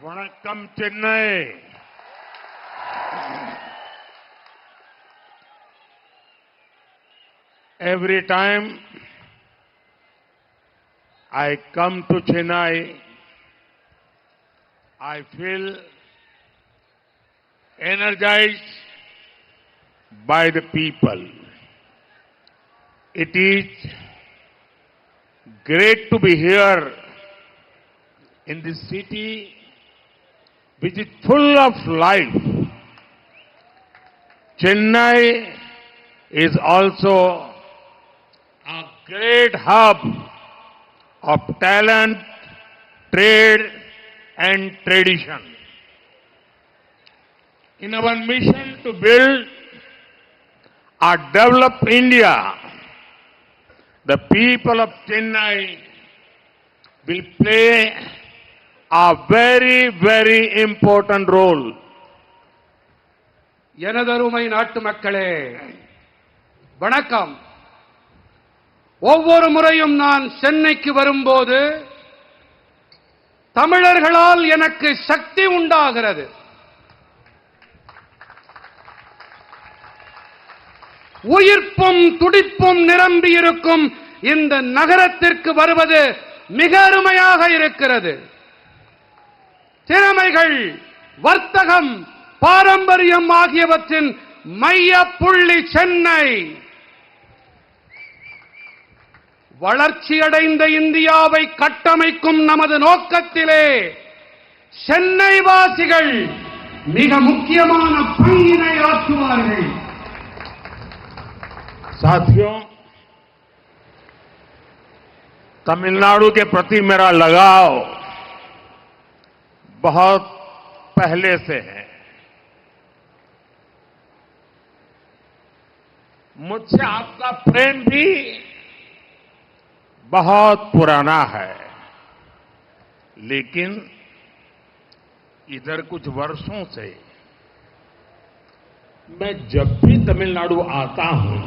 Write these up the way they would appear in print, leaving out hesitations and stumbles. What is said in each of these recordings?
Vanakkam Chennai. Every time I come to Chennai, I feel energized by the people. It is great to be here in this city which is full of life. Chennai is also a great hub of talent, trade and tradition. In our mission to build a developed India, the people of Chennai will play a very, very important role. எனதருமை நாட்டு மக்களே, வணக்கம். ஒவ்வொரு முறையும் நான் சென்னைக்கு வரும்போது தமிழர்களால் எனக்கு சக்தி உண்டாகிறது. உயிர்ப்பும் துடிப்பும் நிரம்பி இருக்கும் இந்த நகரத்திற்கு வருவது மிக அருமையாக இருக்கிறது. திறமைகள், வர்த்தகம், பாரம்பரியம் ஆகியவற்றின் மைய புள்ளி சென்னை. வளர்ச்சியடைந்த இந்தியாவை கட்டமைக்கும் நமது நோக்கத்திலே சென்னை வாசிகள் மிக முக்கியமான பங்கினை ஆற்றுவார்கள். साथियों, तमिलनाडु के प्रति मेरा लगाव बहुत पहले से है. मुझसे आपका प्रेम भी बहुत पुराना है, लेकिन इधर कुछ वर्षों से मैं जब भी तमिलनाडु आता हूं,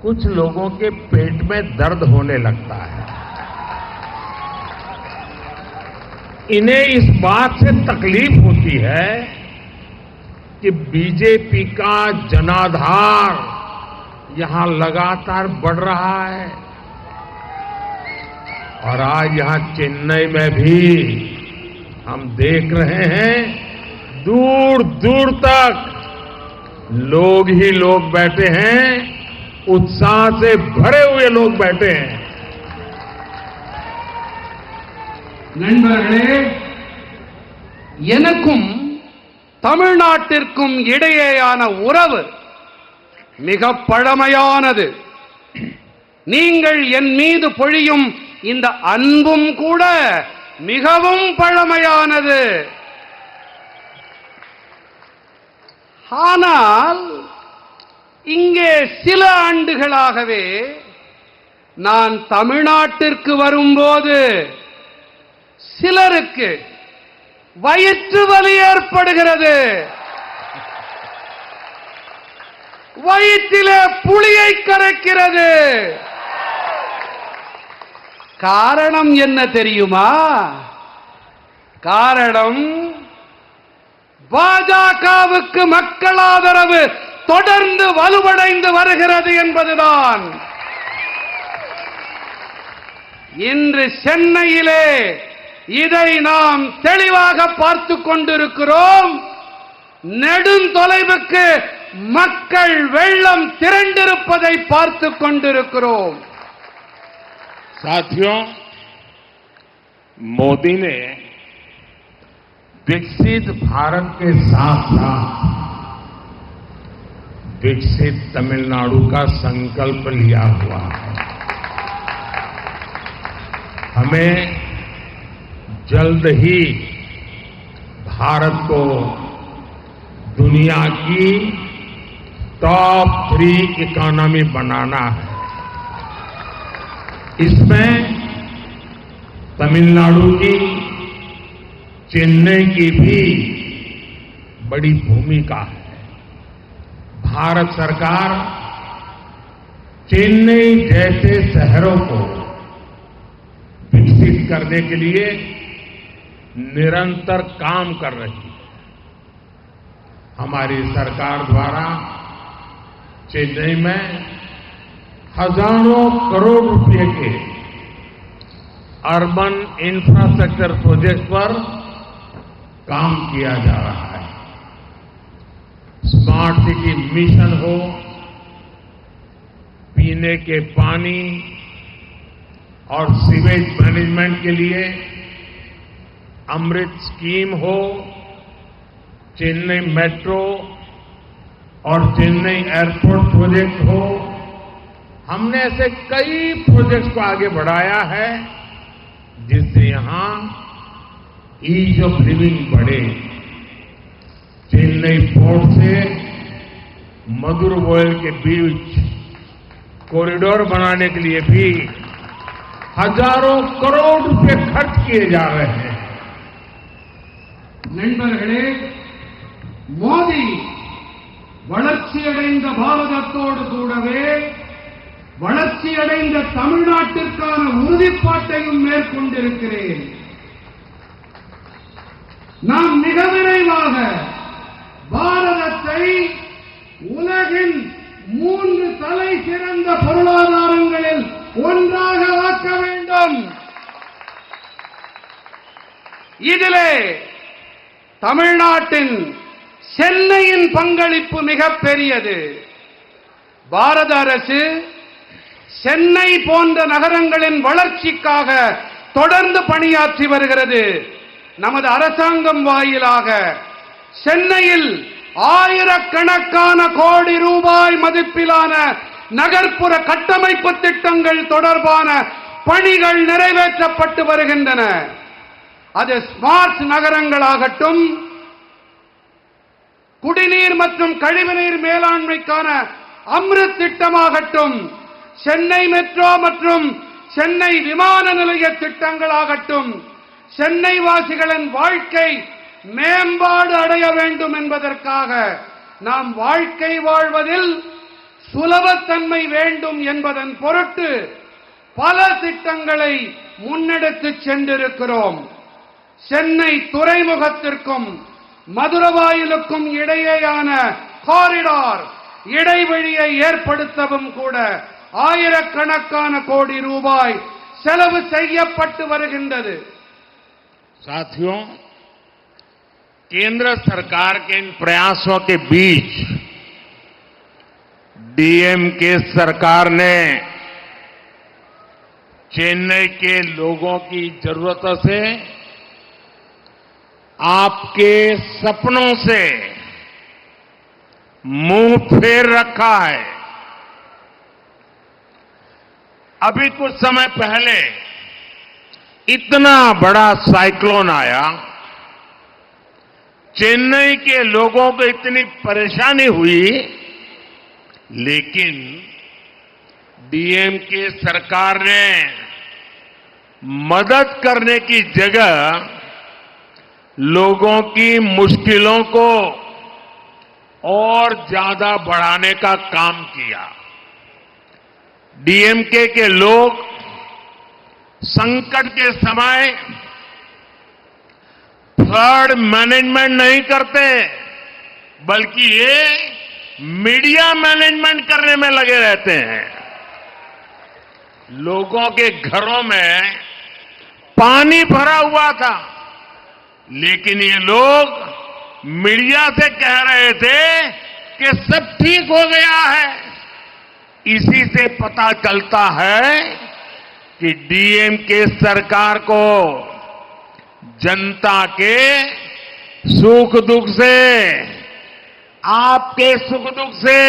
कुछ लोगों के पेट में दर्द होने लगता है. इन्हें इस बात से तकलीफ होती है कि बीजेपी का जनाधार यहां लगातार बढ़ रहा है और आज यहां चेन्नई में भी हम देख रहे हैं दूर दूर तक लोग ही लोग बैठे हैं, उत्साह से भरे हुए लोग बैठे हैं. நண்பர்களே, எனக்கும் தமிழ்நாட்டிற்கும் இடையேயான உறவு மிக பழமையானது. நீங்கள் என் மீது பொழியும் இந்த அன்பும் கூட மிகவும் பழமையானது. ஆனால் இங்கே சில ஆண்டுகளாகவே நான் தமிழ்நாட்டிற்கு வரும்போது சிலருக்கு வயிற்று வலி ஏற்படுகிறது. வயிற்றிலே புளியை கரைக்கிறது. காரணம் என்ன தெரியுமா? காரணம் பாஜகவுக்கு மக்கள் ஆதரவு தொடர்ந்து வலுவடைந்து வருகிறது என்பதுதான். இன்று சென்னையிலே இதை நாம் தெளிவாக பார்த்துக் கொண்டிருக்கிறோம். நெடுந்தொலைவுக்கு மக்கள் வெள்ளம் திரண்டிருப்பதை பார்த்துக் கொண்டிருக்கிறோம். साथियों, मोदी ने विकसित भारत के साथ साथ विकसित तमिलनाडु का संकल्प लिया हुआ है. हमें जल्द ही भारत को दुनिया की टॉप 3 इकोनॉमी बनाना है. इसमें तमिलनाडु की, चेन्नई की भी बड़ी भूमिका है. भारत सरकार चेन्नई जैसे शहरों को विकसित करने के लिए निरंतर काम कर रही है। हमारी सरकार द्वारा चेन्नई में हजारों करोड़ रुपए के अर्बन इंफ्रास्ट्रक्चर प्रोजेक्ट पर काम किया जा रहा है। स्मार्ट सिटी मिशन हो, पीने के पानी और सीवेज मैनेजमेंट के लिए अमृत स्कीम हो, चेन्नई मेट्रो और चेन्नई एयरपोर्ट प्रोजेक्ट हो, हमने ऐसे कई प्रोजेक्ट्स को आगे बढ़ाया है जिससे यहां ईज ऑफ लिविंग बढ़े। चेन्नई पोर्ट से मदुरवायल के बीच कॉरिडोर बनाने के लिए भी हजारों करोड़ रुपए खर्च किए जा रहे हैं। நண்பர்களே, மோடி வளர்ச்சியடைந்த பாரதத்தோடு கூடவே வளர்ச்சியடைந்த தமிழ்நாட்டிற்கான உறுதிப்பாட்டையும் மேற்கொண்டிருக்கிறேன். நாம் மிக விரைவாக பாரதத்தை உலகின் 3 தலை சிறந்த பொருளாதாரங்களில் ஒன்றாக ஆக்க வேண்டும். இதிலே தமிழ்நாட்டின் சென்னையின் பங்களிப்பு மிகப்பெரியது. பாரத அரசு சென்னை போன்ற நகரங்களின் வளர்ச்சிக்காக தொடர்ந்து பணியாற்றி வருகிறது. நமது அரசாங்கம் வாயிலாக சென்னையில் ஆயிரக்கணக்கான கோடி ரூபாய் மதிப்பிலான நகர்ப்புற கட்டமைப்பு திட்டங்கள் தொடர்பான பணிகள் நிறைவேற்றப்பட்டு வருகின்றன. அது ஸ்மார்ட் நகரங்களாகட்டும், குடிநீர் மற்றும் கழிவுநீர் மேலாண்மைக்கான அம்ருத் திட்டமாகட்டும், சென்னை மெட்ரோ மற்றும் சென்னை விமான நிலைய திட்டங்களாகட்டும், சென்னை வாசிகளின் வாழ்க்கை மேம்பாடு அடைய வேண்டும் என்பதற்காக நாம் வாழ்க்கை வாழ்வதில் சுலபத்தன்மை வேண்டும் என்பதன் பொருட்டு பல திட்டங்களை முன்னெடுத்துச் சென்றிருக்கிறோம். சென்னை துறைமுகத்திற்கும் மதுரவாயிலுக்கும் இடையேயான காரிடார் இடைவெளியை ஏற்படுத்தவும் கூட ஆயிரக்கணக்கான கோடி ரூபாய் செலவு செய்யப்பட்டு வருகின்றது. साथियों, केंद्र सरकार के इन प्रयासों के बीच डीएमके सरकार ने चेन्नई के लोगों की जरूरतों से, आपके सपनों से मुंह फेर रखा है। अभी कुछ समय पहले इतना बड़ा साइक्लोन आया, चेन्नई के लोगों को इतनी परेशानी हुई, लेकिन डीएमके सरकार ने मदद करने की जगह लोगों की मुश्किलों को और ज्यादा बढ़ाने का काम किया। डीएमके के लोग संकट के समय फ्लड मैनेजमेंट नहीं करते, बल्कि ये मीडिया मैनेजमेंट करने में लगे रहते हैं। लोगों के घरों में पानी भरा हुआ था, लेकिन ये लोग मीडिया से कह रहे थे कि सब ठीक हो गया है। इसी से पता चलता है कि डीएमके सरकार को जनता के सुख दुख से, आपके सुख दुख से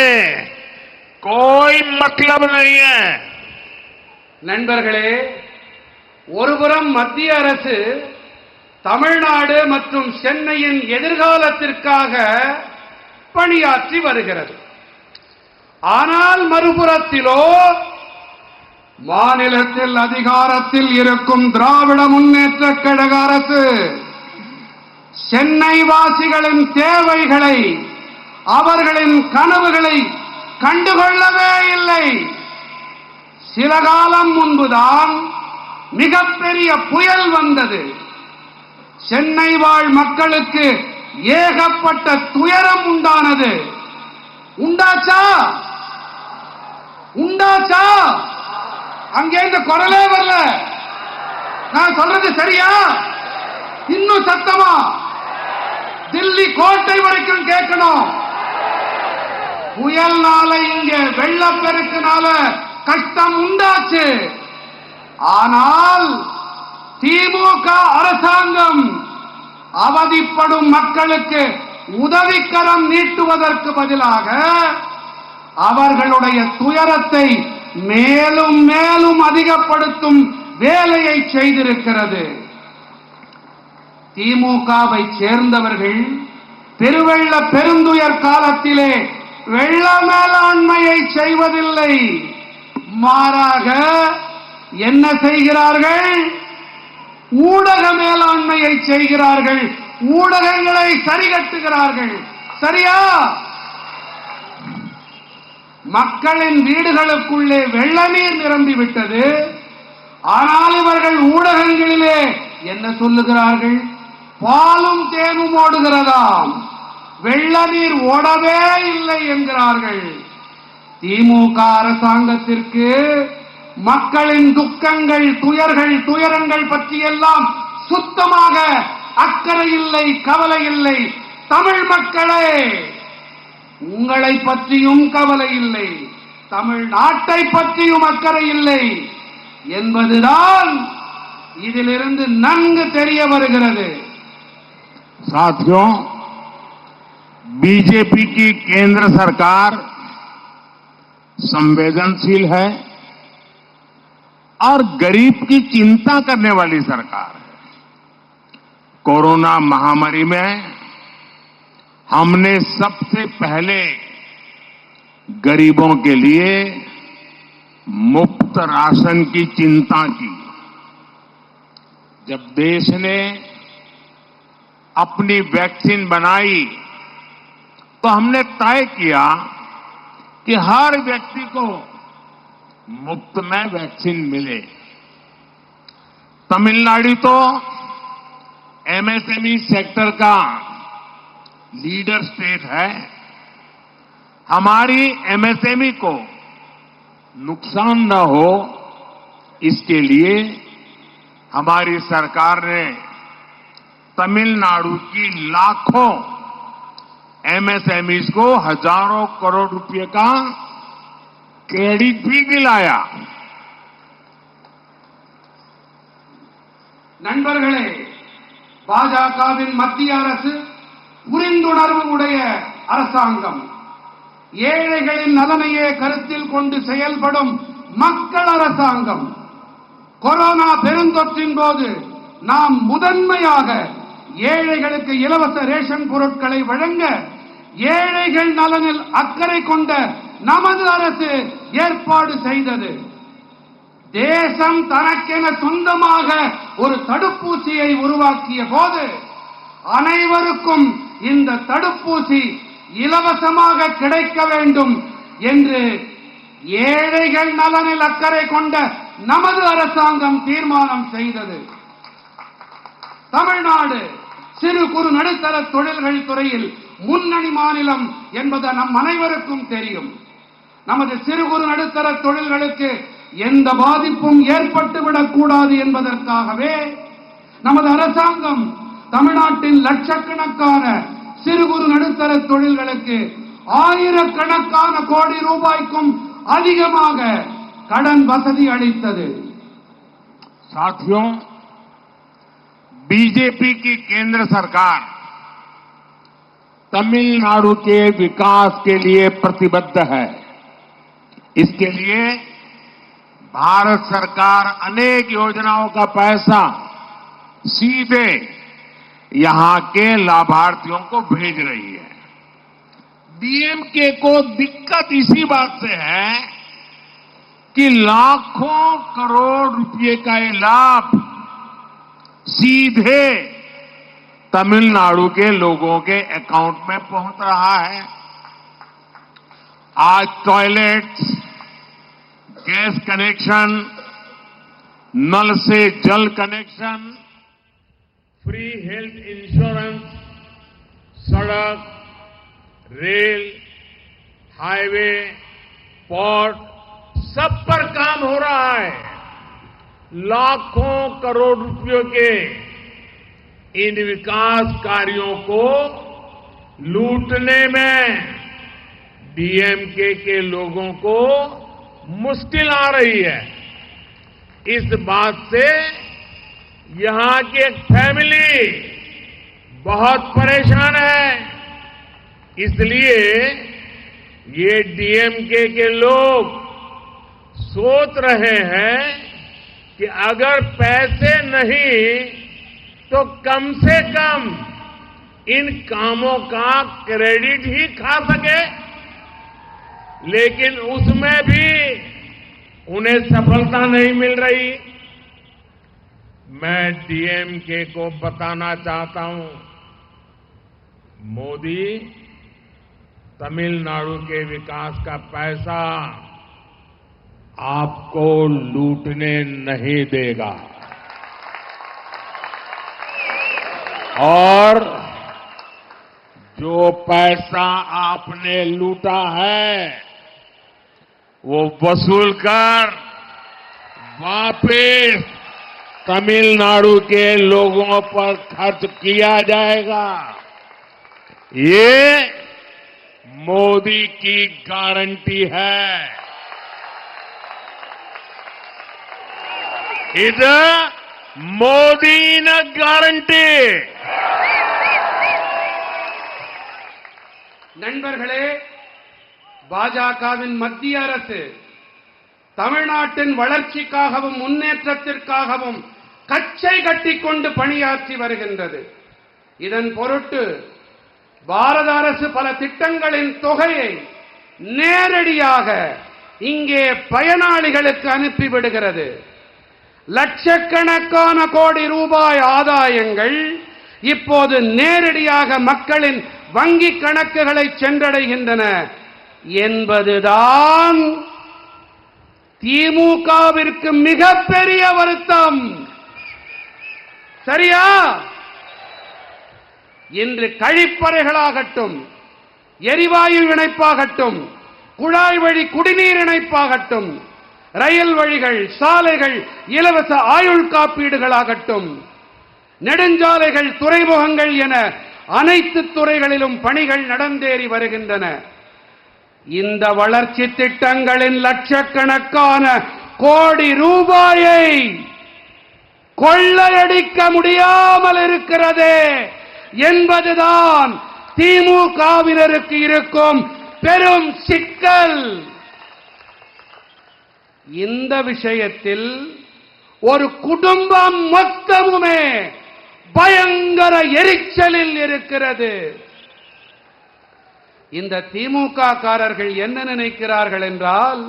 कोई मतलब नहीं है। நண்பர்களே, ஒருபுறம் மத்திய அரசு தமிழ்நாடு மற்றும் சென்னையின் எதிர்காலத்திற்காக பணியாற்றி வருகிறது. ஆனால் மறுபுறத்திலோ மாநிலத்தில் அதிகாரத்தில் இருக்கும் திராவிட முன்னேற்றக் கழக அரசு சென்னை வாசிகளின் தேவைகளை, அவர்களின் கனவுகளை கண்டுகொள்ளவே இல்லை. சில காலம் முன்புதான் மிகப்பெரிய புயல் வந்தது. சென்னை வாழ் மக்களுக்கு ஏகப்பட்ட துயரம் உண்டானது. உண்டாச்சா? உண்டாச்சா? அங்கே இந்த குரலே வரல. நான் சொல்றது சரியா? இன்னும் சத்தமா தில்லி கோட்டை வரைக்கும் கேட்கணும். புயல்னால இங்க வெள்ளப்பெருக்குனால கஷ்டம் உண்டாச்சு. ஆனால் திமுக அரசாங்கம் அவதிப்படும் மக்களுக்கு உதவிக்கரம் நீட்டுவதற்கு பதிலாக அவர்களுடைய துயரத்தை மேலும் மேலும் அதிகப்படுத்தும் வேலையை செய்திருக்கிறது. திமுகவை சேர்ந்தவர்கள் பெருவெள்ள பெருந்துயர் காலத்திலே வெள்ள மேலாண்மையை செய்வதில்லை. மாறாக என்ன செய்கிறார்கள்? ஊடக மேலாண்மையை செய்கிறார்கள். ஊடகங்களை சரிகட்டுகிறார்கள். சரியா? மக்களின் வீடுகளுக்குள்ளே வெள்ள நீர் நிரம்பிவிட்டது. ஆனால் இவர்கள் ஊடகங்களிலே என்ன சொல்லுகிறார்கள்? பாலும் தேனும் ஓடுகிறதாம், வெள்ள நீர் ஓடவே இல்லை என்கிறார்கள். திமுக அரசாங்கத்திற்கு மக்களின் துக்கங்கள், துயரங்கள் பற்றியெல்லாம் சுத்தமாக அக்கறை இல்லை, கவலை இல்லை. தமிழ் மக்களே, உங்களை பற்றியும் கவலை இல்லை, தமிழ்நாட்டை பற்றியும் அக்கறை இல்லை என்பதுதான் இதிலிருந்து நன்கு தெரிய வருகிறது. साथियों, बीजेपी की केंद्र सरकार संवेदनशील है और गरीब की चिंता करने वाली सरकार है। कोरोना महामारी में हमने सबसे पहले गरीबों के लिए मुफ्त राशन की चिंता की। जब देश ने अपनी वैक्सीन बनाई तो हमने तय किया कि हर व्यक्ति को मुफ्त में वैक्सीन मिले। तमिलनाडु तो एमएसएमई सेक्टर का लीडर स्टेट है। हमारी एमएसएमई को नुकसान न हो, इसके लिए हमारी सरकार ने तमिलनाडु की लाखों एमएसएमईज को हजारों करोड़ रुपए का क्रेडिट भी दिलाया। நண்பர்களே, பாஜகவின் மத்திய அரசு புரிந்துணர்வு உடைய அரசாங்கம், ஏழைகளின் நலனையே கருத்தில் கொண்டு செயல்படும் மக்கள் அரசாங்கம். கொரோனா பெருந்தொற்றின் போது நாம் முதன்மையாக ஏழைகளுக்கு இலவச ரேஷன் பொருட்களை வழங்க ஏழைகள் நலனில் அக்கறை கொண்ட நமது அரசு ஏற்பாடு செய்தது. தேசம் தனக்கென சொந்தமாக ஒரு தடுப்பூசியை உருவாக்கிய போது அனைவருக்கும் இந்த தடுப்பூசி இலவசமாக கிடைக்க வேண்டும் என்று ஏழைகள் நலனில் அக்கறை கொண்ட நமது அரசாங்கம் தீர்மானம் செய்தது. தமிழ்நாடு சிறு குறு நடுத்தர தொழில்கள் துறையில் முன்னணி மாநிலம் என்பது நம் அனைவருக்கும் தெரியும். நமது சிறு குறு நடுத்தர தொழில்களுக்கு எந்த பாதிப்பும் ஏற்பட்டுவிடக் கூடாது என்பதற்காகவே நமது அரசாங்கம் தமிழ்நாட்டின் லட்சக்கணக்கான சிறு குறு நடுத்தர தொழில்களுக்கு ஆயிரக்கணக்கான கோடி ரூபாய்க்கும் அதிகமாக கடன் வசதி அளித்தது. साथियों, बीजेपी की केंद्र सरकार तमिलनाडु के विकास के लिए प्रतिबद्ध है। इसके लिए भारत सरकार अनेक योजनाओं का पैसा सीधे यहां के लाभार्थियों को भेज रही है। डीएमके को दिक्कत इसी बात से है कि लाखों करोड़ रुपए का ये लाभ सीधे तमिलनाडु के लोगों के अकाउंट में पहुंच रहा है। आज टॉयलेट्स, गैस कनेक्शन, नल से जल कनेक्शन, फ्री हेल्थ इंश्योरेंस, सड़क, रेल, हाईवे, पोर्ट, सब पर काम हो रहा है। लाखों करोड़ रुपयों के इन विकास कार्यों को लूटने में डीएमके के लोगों को मुश्किल आ रही है। इस बात से यहां की एक फैमिली बहुत परेशान है। इसलिए ये डीएमके के लोग सोच रहे हैं कि अगर पैसे नहीं तो कम से कम इन कामों का क्रेडिट ही खा सके, लेकिन उसमें भी उन्हें सफलता नहीं मिल रही। मैं डीएमके को बताना चाहता हूं, मोदी तमिलनाडु के विकास का पैसा आपको लूटने नहीं देगा और जो पैसा आपने लूटा है वो वसूल कर वापस तमिलनाडु के लोगों पर खर्च किया जाएगा। ये मोदी की गारंटी है। இது மோடியின் கேரண்டி। நண்பர்களே, பாஜகவின் மத்திய அரசு தமிழ்நாட்டின் வளர்ச்சிக்காகவும் முன்னேற்றத்திற்காகவும் கச்சை கட்டிக்கொண்டு பணியாற்றி வருகின்றது. இதன் பொருட்டு பாரத அரசு பல திட்டங்களின் தொகையை நேரடியாக இங்கே பயனாளிகளுக்கு அனுப்பிவிடுகிறது. லட்சக்கணக்கான கோடி ரூபாய் ஆதாயங்கள் இப்போது நேரடியாக மக்களின் வங்கி கணக்குகளை சென்றடைகின்றன என்பதுதான் திமுகவிற்கு மிகப்பெரிய வருத்தம். சரியா? இன்று கழிப்பறைகளாகட்டும், எரிவாயு இணைப்பாகட்டும், குழாய் வழி குடிநீர் இணைப்பாகட்டும், ரயில் வழிகள், சாலைகள், இலவச ஆயுள் காப்பீடுகளாகட்டும், நெடுஞ்சாலைகள், துறைமுகங்கள் என அனைத்து துறைகளிலும் பணிகள் நடந்தேறி வருகின்றன. இந்த வளர்ச்சி திட்டங்களின் லட்சக்கணக்கான கோடி ரூபாயை கொள்ளையடிக்க முடியாமல் இருக்கிறதே என்பதுதான் திமுகவினருக்கு இருக்கும் பெரும் சிக்கல். இந்த விஷயத்தில் ஒரு குடும்பம் மொத்தமுமே பயங்கர எரிச்சலில் இருக்கிறது. இந்த திமுக காரர்கள் என்ன நினைக்கிறார்கள் என்றால்,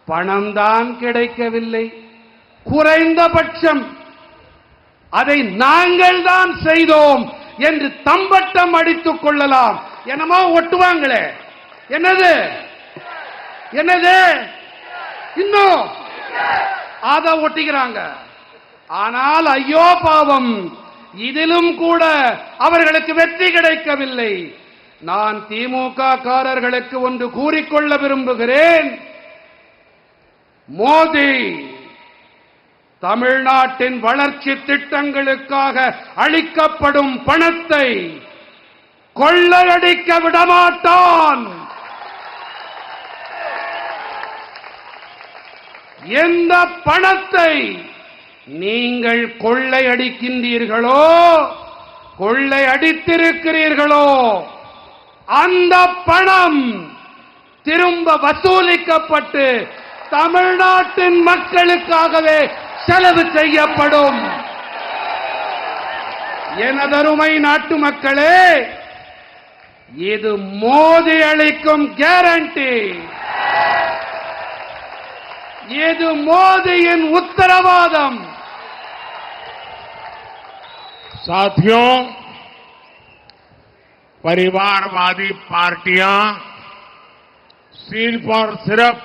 பணம் தான் கிடைக்கவில்லை, குறைந்தபட்சம் அதை நாங்கள் தான் செய்தோம் என்று தம்பட்டம் அடித்துக் கொள்ளலாம். என்னமோ ஒட்டுவாங்களே, என்னது என்னது இன்னும் அதை ஒட்டிக்கிறாங்க. ஆனால் ஐயோ பாவம், இதிலும் கூட அவர்களுக்கு வெற்றி கிடைக்கவில்லை. நான் திமுக காரர்களுக்கு ஒன்று கூறிக்கொள்ள விரும்புகிறேன். மோடி தமிழ்நாட்டின் வளர்ச்சி திட்டங்களுக்காக அளிக்கப்படும் பணத்தை கொள்ளையடிக்க விடமாட்டான். எந்த பணத்தை நீங்கள் கொள்ளையடிக்கின்றீர்களோ, கொள்ளையடித்திருக்கிறீர்களோ, அந்த பணம் திரும்ப வசூலிக்கப்பட்டு தமிழ்நாட்டின் மக்களுக்காகவே செலவு செய்யப்படும். எனதருமை நாட்டு மக்களே, இது மோடி அளிக்கும் கேரண்டி, இது மோடியின் உத்தரவாதம். साथियों, परिवारवादी पार्टियां सिर्फ और सिर्फ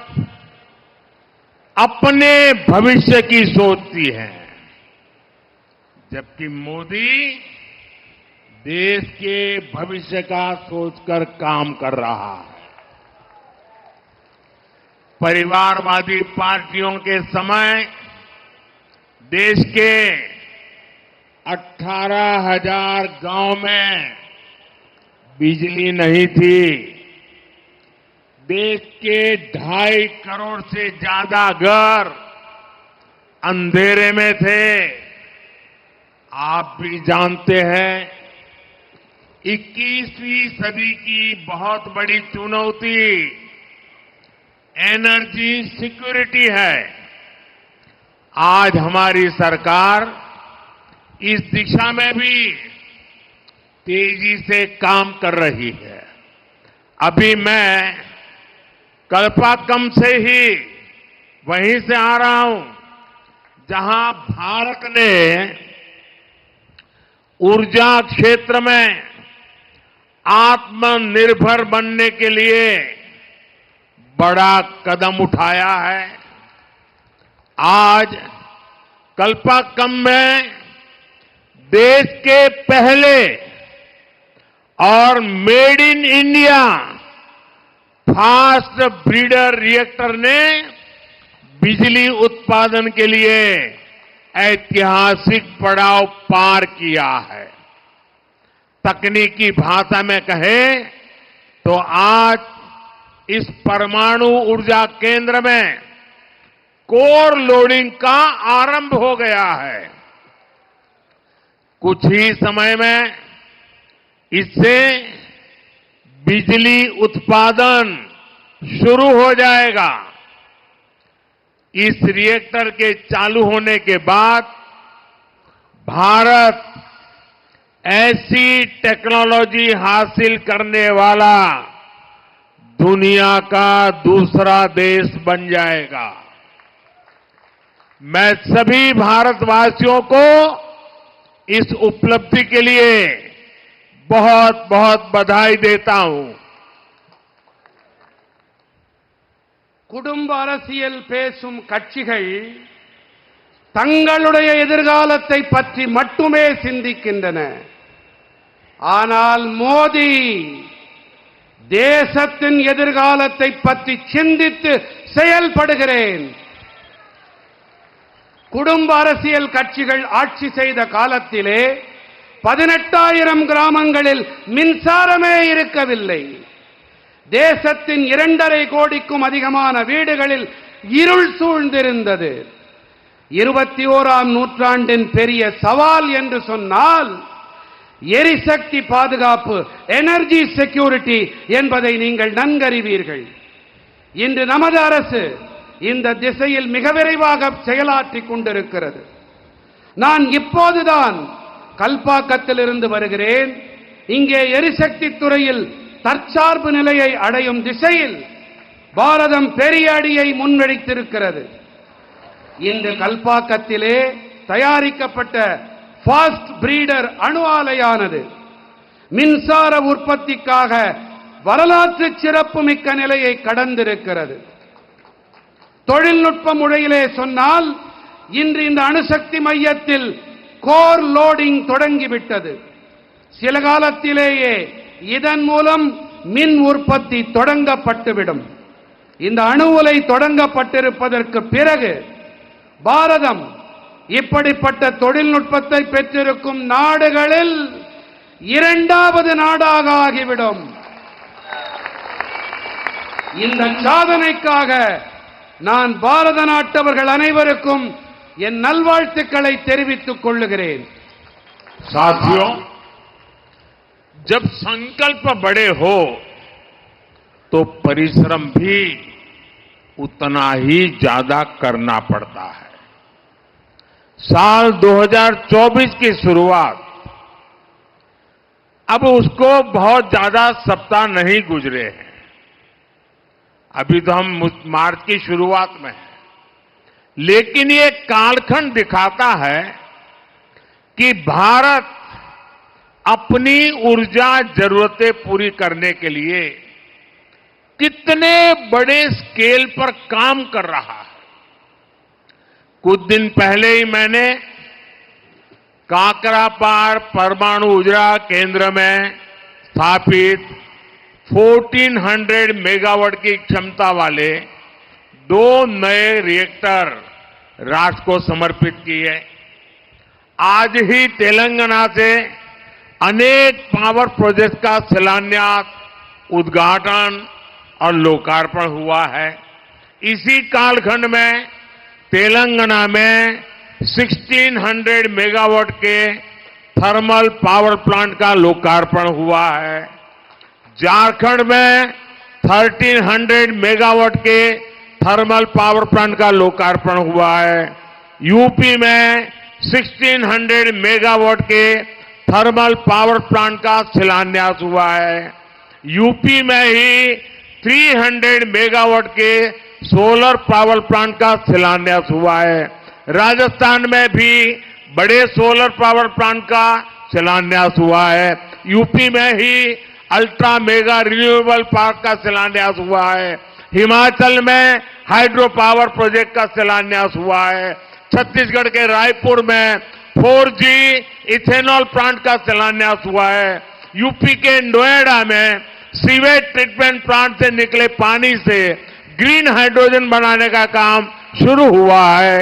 अपने भविष्य की सोचती हैं, जबकि मोदी देश के भविष्य का सोचकर काम कर रहा है। परिवारवादी पार्टियों के समय देश के 18,000 गांव में बिजली नहीं थी। देश के 2.5 करोड़ से ज्यादा घर अंधेरे में थे। आप भी जानते हैं 21वीं सदी की बहुत बड़ी चुनौती एनर्जी सिक्योरिटी है। आज हमारी सरकार इस दिशा में भी तेजी से काम कर रही है। अभी मैं कल्पाकम से ही वहीं से आ रहा हूं जहां भारत ने ऊर्जा क्षेत्र में आत्मनिर्भर बनने के लिए बड़ा कदम उठाया है। आज कल्पाकम में देश के पहले और made in India fast breeder reactor ने बिजली उत्पादन के लिए ऐतिहासिक पड़ाव पार किया है। तकनीकी भाषा में कहें तो आज इस परमाणु ऊर्जा केंद्र में कोर लोडिंग का आरंभ हो गया है। कुछ ही समय में इससे बिजली उत्पादन शुरू हो जाएगा। इस रिएक्टर के चालू होने के बाद भारत ऐसी टेक्नोलॉजी हासिल करने वाला दुनिया का दूसरा देश बन जाएगा। मैं सभी भारतवासियों को इस उपलब्धि के लिए बहुत बहुत बधाई देता हूं। குடும்ப அரசியல் பேசும் கட்சிகள் தங்களுடைய எதிர்காலத்தை பற்றி மட்டுமே சிந்திக்கின்றன. ஆனால் மோடி தேசத்தின் எதிர்காலத்தை பற்றி சிந்தித்து செயல்படுகிறேன். குடும்ப அரசியல் கட்சிகள் ஆட்சி செய்த காலத்திலே 18,000 கிராமங்களில் மின்சாரமே இருக்கவில்லை. தேசத்தின் 2.5 கோடிக்கும் அதிகமான வீடுகளில் இருள் சூழ்ந்திருந்தது. 21ஆம் நூற்றாண்டின் பெரிய சவால் என்று சொன்னால் எரிசக்தி பாதுகாப்பு, எனர்ஜி செக்யூரிட்டி என்பதை நீங்கள் நன்கறிவீர்கள். இன்று நமது அரசு இந்த திசையில் மிக விரைவாக செயலாற்றிக் கொண்டிருக்கிறது. நான் இப்போதுதான் கல்பாக்கத்திலிருந்து வருகிறேன். இங்கே எரிசக்தி துறையில் தற்சார்பு நிலையை அடையும் திசையில் பாரதம் பெரிய அடியை முன்னெடுத்திருக்கிறது. இன்று கல்பாக்கத்திலே தயாரிக்கப்பட்ட ஃபாஸ்ட் பிரீடர் அணு ஆலையானது மின்சார உற்பத்திக்காக வரலாற்று சிறப்புமிக்க நிலையை கடந்திருக்கிறது. தொழில்நுட்ப முறையிலே சொன்னால் இன்று இந்த அணுசக்தி மையத்தில் கோர் லோடிங் தொடங்கிவிட்டது. சில காலத்திலேயே இதன் மூலம் மின் உற்பத்தி தொடங்கப்பட்டுவிடும். இந்த அணு உலை தொடங்கப்பட்டிருப்பதற்கு பிறகு பாரதம் இப்படிப்பட்ட தொழில்நுட்பத்தை பெற்றிருக்கும் நாடுகளில் 2வது நாடாக ஆகிவிடும். இந்த சாதனைக்காக நான் பாரத நாட்டவர்கள் அனைவருக்கும் என் நல்வாழ்த்துக்களை தெரிவித்துக் கொள்ளுகிறேன். साथियों, जब संकल्प बड़े हो तो परिश्रम भी उतना ही ज्यादा करना पड़ता है। साल 2024 की शुरुआत, अब उसको बहुत ज्यादा सप्ताह नहीं गुजरे हैं। अभी तो हम मार्च की शुरुआत में हैं, लेकिन ये कालखंड दिखाता है कि भारत अपनी ऊर्जा जरूरतें पूरी करने के लिए कितने बड़े स्केल पर काम कर रहा है। कुछ दिन पहले ही मैंने काकरापार परमाणु ऊर्जा केंद्र में स्थापित 1400 मेगावाट की क्षमता वाले 2 नए रिएक्टर राष्ट्र को समर्पित किए। आज ही तेलंगाना से अनेक पावर प्रोजेक्ट का शिलान्यास, उद्घाटन और लोकार्पण हुआ है। इसी कालखंड में तेलंगाना में 1600 मेगावाट के थर्मल पावर प्लांट का लोकार्पण हुआ है। झारखंड में 1300 मेगावाट के थर्मल पावर प्लांट का लोकार्पण हुआ है। यूपी में 1600 मेगावाट के थर्मल पावर प्लांट का शिलान्यास हुआ है। यूपी में ही 300 मेगावाट के सोलर पावर प्लांट का शिलान्यास हुआ है। राजस्थान में भी बड़े सोलर पावर प्लांट का शिलान्यास हुआ है। यूपी में ही अल्ट्रा मेगा रिन्यूएबल पार्क का शिलान्यास हुआ है। हिमाचल में हाइड्रो पावर प्रोजेक्ट का शिलान्यास हुआ है। छत्तीसगढ़ के रायपुर में 4G इथेनॉल प्लांट का शिलान्यास हुआ है। यूपी के नोएडा में सीवेज ट्रीटमेंट प्लांट से निकले पानी से ग्रीन हाइड्रोजन बनाने का काम शुरू हुआ है।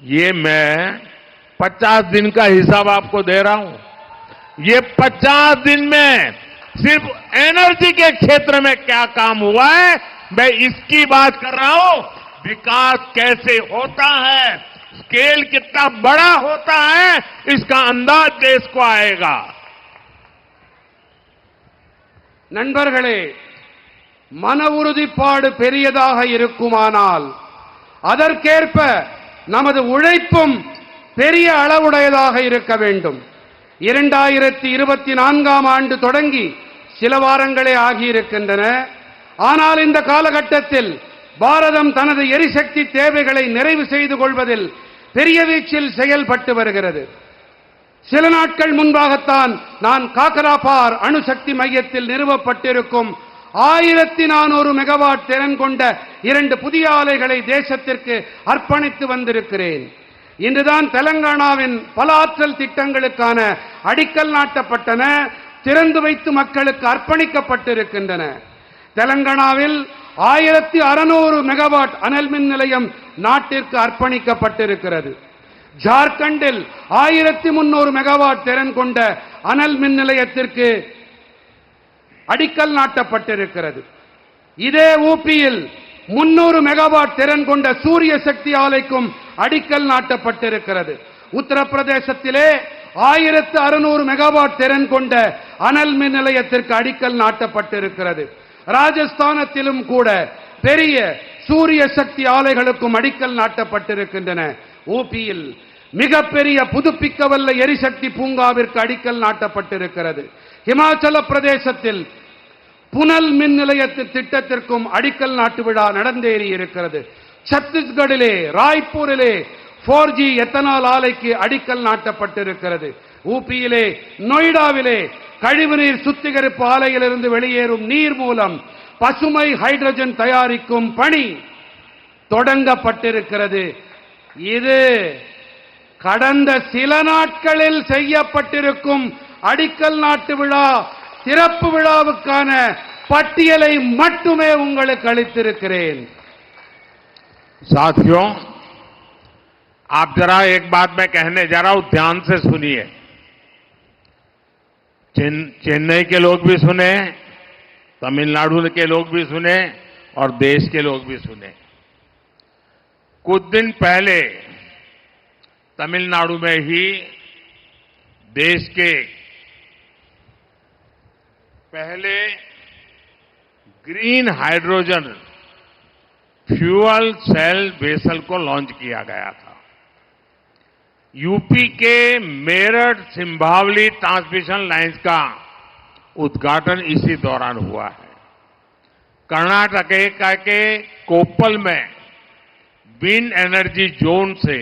ये मैं 50 दिन का हिसाब आपको दे रहा हूं। ये 50 दिन में सिर्फ एनर्जी के क्षेत्र में क्या काम हुआ है, मैं इसकी बात कर रहा हूं। विकास कैसे होता है, स्केल कितना बड़ा होता है, इसका अंदाज देश को आएगा। நண்பர்களே, மன உறுதிப்பாடு பெரியதாக இருக்குமானால் அதற்கேற்ப நமது உழைப்பும் பெரிய அளவுடையதாக இருக்க வேண்டும். 2024ஆம் ஆண்டு தொடங்கி சில வாரங்களே ஆகியிருக்கின்றன. ஆனால் இந்த காலகட்டத்தில் பாரதம் தனது எரிசக்தி தேவைகளை நிறைவு செய்து கொள்வதில் பெரிய வீச்சில் செயல்பட்டு வருகிறது. சில நாட்கள் முன்பாகத்தான் நான் காக்கராபார் அணுசக்தி மையத்தில் நிறுவப்பட்டிருக்கும் 1400 மெகாவாட் திறன் கொண்ட 2 புதிய ஆலைகளை தேசத்திற்கு அர்ப்பணித்து வந்திருக்கிறேன். இன்றுதான் தெலங்கானாவின் பல ஆற்றல் திட்டங்களுக்கான அடிக்கல் நாட்டப்பட்டன, திறந்து வைத்து மக்களுக்கு அர்ப்பணிக்கப்பட்டிருக்கின்றன. தெலங்கானாவில் 1600 மெகாவாட் அனல் மின் நிலையம் நாட்டிற்கு அர்ப்பணிக்கப்பட்டிருக்கிறது. ஜார்க்கண்டில் 1300 மெகாவாட் திறன் கொண்ட அனல் மின் நிலையத்திற்கு அடிக்கல் நாட்டப்பட்டிருக்கிறது. இதே ஊபியில் 300 மெகாவாட் திறன் கொண்ட சூரிய சக்தி ஆலைக்கும் அடிக்கல் நாட்டப்பட்டிருக்கிறது. உத்தரப்பிரதேசத்திலே 1600 மெகாவாட் திறன் கொண்ட அனல் மின் நிலையத்திற்கு அடிக்கல் நாட்டப்பட்டிருக்கிறது. ராஜஸ்தானத்திலும் கூட பெரிய சூரிய சக்தி ஆலைகளுக்கும் அடிக்கல் நாட்டப்பட்டிருக்கின்றன. ஊபியில் மிகப்பெரிய புதுப்பிக்கவல்ல எரிசக்தி பூங்காவிற்கு அடிக்கல் நாட்டப்பட்டிருக்கிறது. இமாச்சல பிரதேசத்தில் புனல் மின் நிலையத்தின் திட்டத்திற்கும் அடிக்கல் நாட்டு விழா நடந்தேறி இருக்கிறது. சத்தீஸ்கடிலே ராய்ப்பூரிலே 4G எத்தனால் ஆலைக்கு அடிக்கல் நாட்டப்பட்டிருக்கிறது. ஊபியிலே நொய்டாவிலே கழிவுநீர் சுத்திகரிப்பு ஆலையிலிருந்து வெளியேறும் நீர் மூலம் பசுமை ஹைட்ரஜன் தயாரிக்கும் பணி தொடங்கப்பட்டிருக்கிறது. இது கடந்த சில நாட்களில் செய்யப்பட்டிருக்கும் அடிக்கல் நாட்டு விழா சிறப்பு விழாவுக்கான பட்டியலை மட்டுமே உங்களுக்கு அளித்திருக்கிறேன். साथियों, आप जरा एक बात मैं कहने जा रहा हूं, ध्यान से सुनिए। चेन्नई के लोग भी सुने, तमिलनाडु के लोग भी सुने और देश के लोग भी सुने। कुछ दिन पहले तमिलनाडु में ही देश के पहले green hydrogen fuel cell vessel को लॉन्च किया गया था। यूपी के मेरठ सिंभावली ट्रांसमिशन लाइन्स का उद्घाटन इसी दौरान हुआ है। कर्नाटक के कोप्पल में विंड एनर्जी जोन से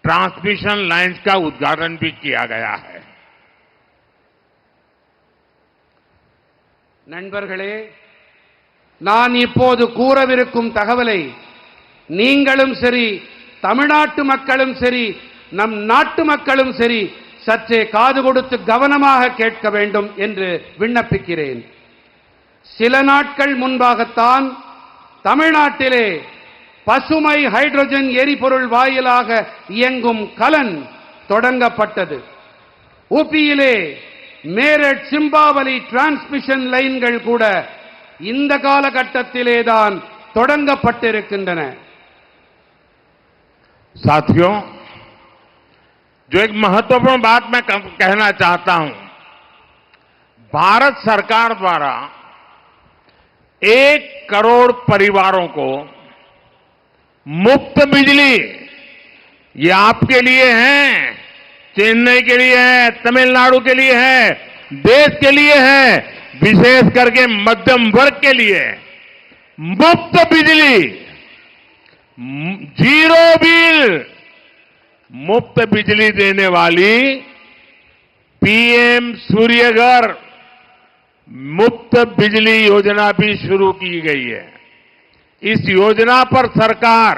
ट्रांसमिशन लाइन्स का उद्घाटन भी किया गया है। நண்பர்களே, நான் இப்போது கூறவிருக்கும் தகவலை நீங்களும் சரி, தமிழ்நாட்டு மக்களும் சரி, நம் நாட்டு மக்களும் சரி சற்றே காது கொடுத்து கவனமாக கேட்க வேண்டும் என்று விண்ணப்பிக்கிறேன். சில நாட்கள் முன்பாகத்தான் தமிழ்நாட்டிலே பசுமை ஹைட்ரஜன் எரிபொருள் வாயிலாக இயங்கும் கலன் தொடங்கப்பட்டது. ஊபியிலே மேரட் சிம்பாவலி டிரான்ஸ்மிஷன் லைன்கள் கூட இந்த காலகட்டத்திலேதான் தொடங்கப்பட்டிருக்கின்றன. साथियों, जो एक महत्वपूर्ण बात मैं कहना चाहता हूं, भारत सरकार द्वारा 1 करोड़ परिवारों को मुफ्त बिजली, ये आपके लिए है, चेन्नई के लिए है, तमिलनाडु के लिए है, देश के लिए है, विशेष करके मध्यम वर्ग के लिए मुफ्त बिजली, जीरो बिल मुफ्त बिजली देने वाली पीएम सूर्यघर मुफ्त बिजली योजना भी शुरू की गई है. इस योजना पर सरकार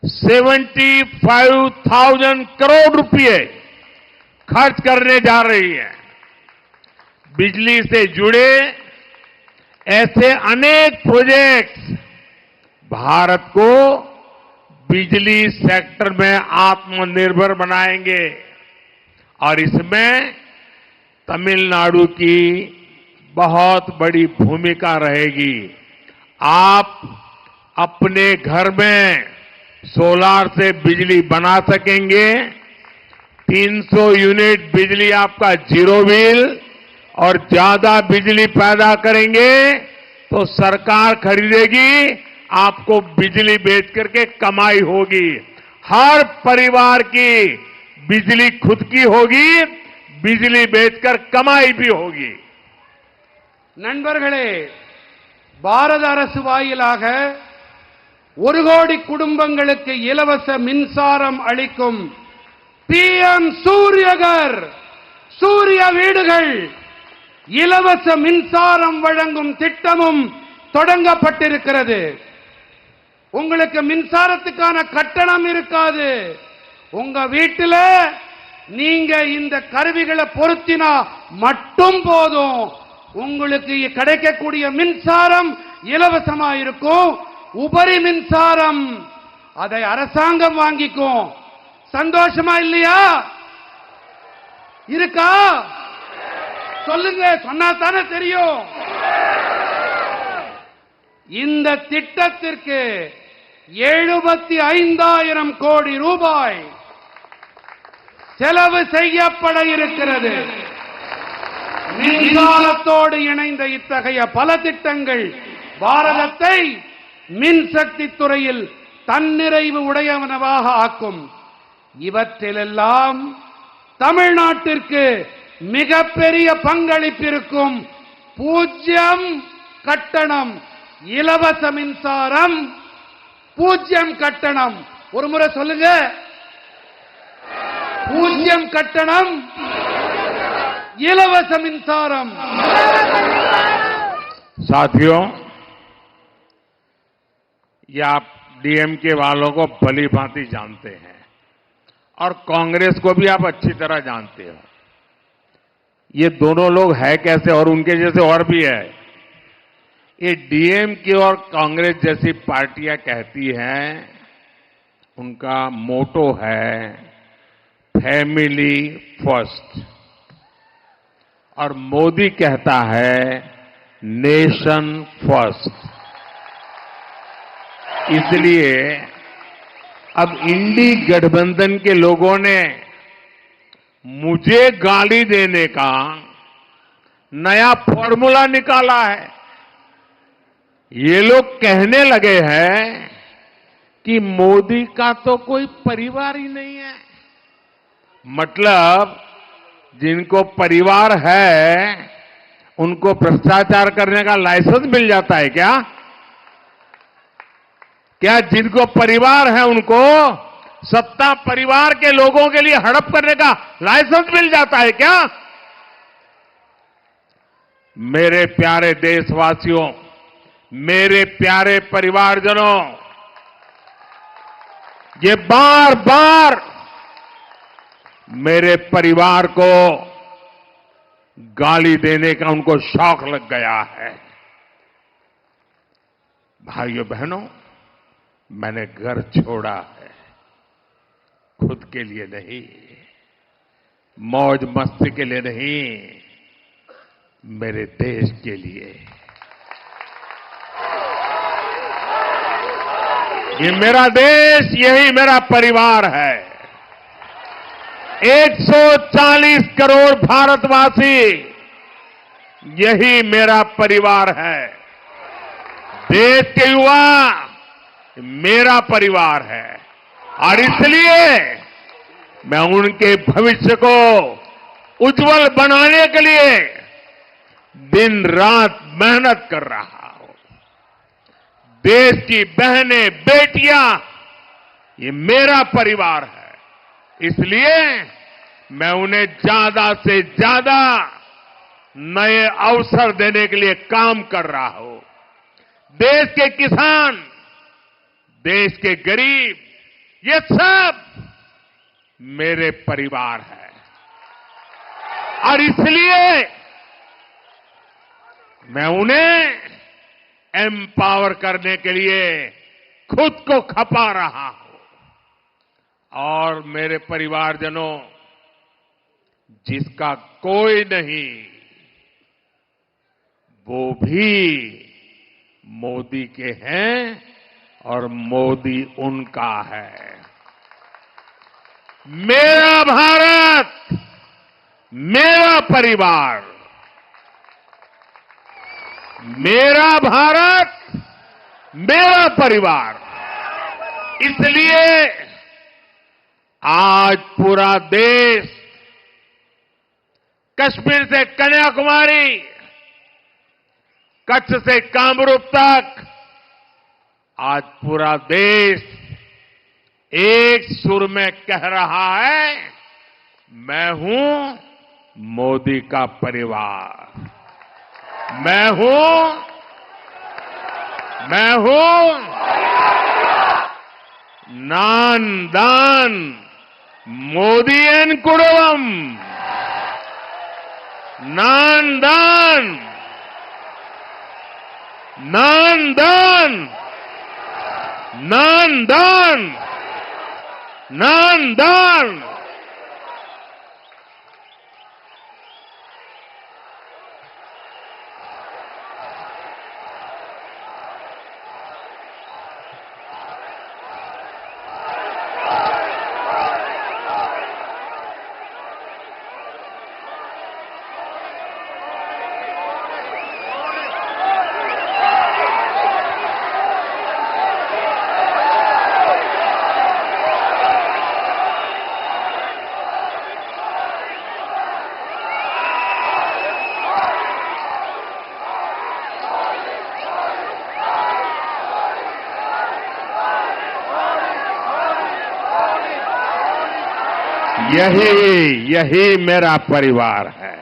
75,000 करोड़ रुपए खर्च करने जा रही है. बिजली से जुड़े ऐसे अनेक प्रोजेक्ट्स भारत को बिजली सेक्टर में आत्मनिर्भर बनाएंगे और इसमें तमिलनाडु की बहुत बड़ी भूमिका रहेगी. आप अपने घर में सोलार से बिजली बना सकेंगे. 300 यूनिट बिजली आपका जीरो बिल और ज्यादा बिजली पैदा करेंगे तो सरकार खरीदेगी, आपको बिजली बेच करके कमाई होगी. हर परिवार की बिजली खुद की होगी, बिजली बेचकर कमाई भी होगी. நண்பர்களே, பாரத அரசு வாயிலாக 1 கோடி குடும்பங்களுக்கு இலவச மின்சாரம் அளிக்கும் பிஎம் சூரியகர் சூரிய வீடுகள் இலவச மின்சாரம் வழங்கும் திட்டமும் தொடங்கப்பட்டிருக்கிறது. உங்களுக்கு மின்சாரத்துக்கான கட்டணம் இருக்காது. உங்க வீட்டில் நீங்க இந்த கருவிகளை பொருத்தினா மட்டும் போதும். உங்களுக்கு கிடைக்கக்கூடிய மின்சாரம் இலவசமா இருக்கும். உபரி மின்சாரம் அதை அரசாங்கம் வாங்கிக்கும். சந்தோஷமா இல்லையா? இருக்கா? சொல்லுங்க, சொன்னா தானே தெரியும். இந்த திட்டத்திற்கு 75,000 கோடி ரூபாய் செலவு செய்யப்பட இருக்கிறது. மின்சாரத்தோடு இணைந்த இத்தகைய பல திட்டங்கள் பாரதத்தை மின்சக்தி துறையில் தன்னிறைவு உடையவனவாக ஆக்கும். இவற்றிலெல்லாம் தமிழ்நாட்டிற்கு மிகப்பெரிய பங்களிப்பிருக்கும். 0 கட்டணம் இலவச மின்சாரம், 0 கட்டணம். ஒரு முறை சொல்லுங்க, 0 கட்டணம் இலவச மின்சாரம். साथियों, ये आप डीएमके वालों को भली भांति जानते हैं और कांग्रेस को भी आप अच्छी तरह जानते हो. ये दोनों लोग है कैसे, और उनके जैसे और भी है. ये डीएमके और कांग्रेस जैसी पार्टियां कहती हैं, उनका मोटो है फैमिली फर्स्ट और मोदी कहता है नेशन फर्स्ट. इसलिए अब इंडी गठबंधन के लोगों ने मुझे गाली देने का नया फॉर्मूला निकाला है. ये लोग कहने लगे हैं कि मोदी का तो कोई परिवार ही नहीं है. मतलब जिनको परिवार है उनको भ्रष्टाचार करने का लाइसेंस मिल जाता है क्या? क्या जिनको परिवार है उनको सत्ता परिवार के लोगों के लिए हड़प करने का लाइसेंस मिल जाता है क्या? मेरे प्यारे देशवासियों, मेरे प्यारे परिवारजनों, ये बार बार मेरे परिवार को गाली देने का उनको शौक लग गया है। भाइयों बहनों, मैंने घर छोड़ा है, खुद के लिए नहीं, मौज मस्ती के लिए नहीं, मेरे देश के लिए। ये मेरा देश, यही मेरा परिवार है। 140 करोड़ भारतवासी, यही मेरा परिवार है। देश के युवा मेरा परिवार है और इसलिए मैं उनके भविष्य को उज्जवल बनाने के लिए दिन रात मेहनत कर रहा हूं। देश की बहनें, बेटियां, ये मेरा परिवार है, इसलिए मैं उन्हें ज्यादा से ज्यादा नए अवसर देने के लिए काम कर रहा हूं। देश के किसान, देश के गरीब, ये सब मेरे परिवार है और इसलिए मैं उन्हें एम्पावर करने के लिए खुद को खपा रहा हूं। और मेरे परिवारजनों, जिसका कोई नहीं वो भी मोदी के हैं और मोदी उनका है। मेरा भारत, मेरा परिवार, मेरा भारत, मेरा परिवार। इसलिए आज पूरा देश, कश्मीर से कन्याकुमारी, कच्छ से कामरूप तक, आज पूरा देश एक सुर में कह रहा है, मैं हूं मोदी का परिवार, मैं हूं नान दान मोदीयन कुटुंबम, नान दान, नान दान, नान दान, नान दान। यही मेरा परिवार है।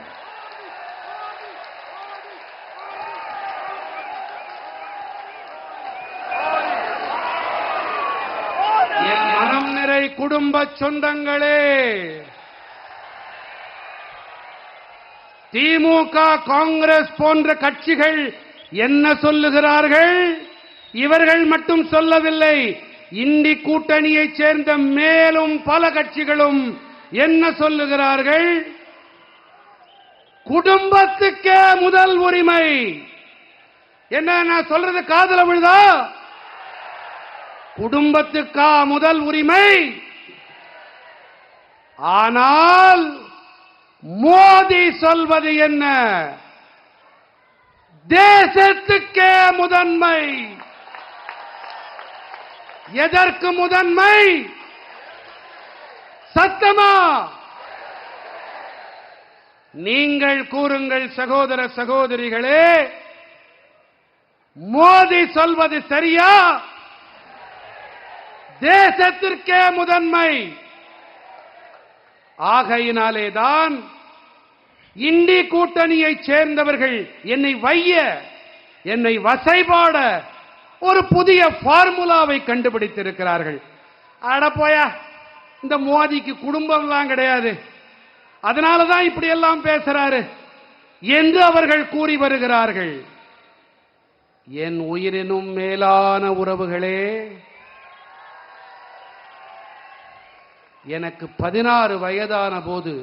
என் மனம் நிறை குடும்ப சொந்தங்களே, திமுக, காங்கிரஸ் போன்ற கட்சிகள் என்ன சொல்லுகிறார்கள்? இவர்கள் மட்டும் சொல்லவில்லை, இந்தி கூட்டணியைச் சேர்ந்த மேலும் பல கட்சிகளும் என்ன சொல்லுகிறார்கள்? குடும்பத்துக்கே முதல் உரிமை. என்ன நான் சொல்றது காதுல விழுதா? குடும்பத்துக்கா முதல் உரிமை? ஆனால் மோடி சொல்வது என்ன? தேசத்துக்கே முதன்மை. எதற்கு முதன்மை? சத்தமா நீங்கள் கூறுங்கள் சகோதர சகோதரிகளே, மோடி சொல்வது சரியா? தேசத்திற்கே முதன்மை. ஆகையினாலேதான் இந்தி கூட்டணியைச் சேர்ந்தவர்கள் என்னை வைய, என்னை வசைபாட ஒரு புதிய பார்முலாவை கண்டுபிடித்திருக்கிறார்கள். அட போயா, இந்த மோதிக்கு குடும்பம்லாம் கிடையாது, அதனாலதான் இப்படி எல்லாம் பேசுறாரு என்று அவர்கள் கூறி வருகிறார்கள். என் உயிரினும் மேலான உறவுகளே, எனக்கு 16 வயதான போது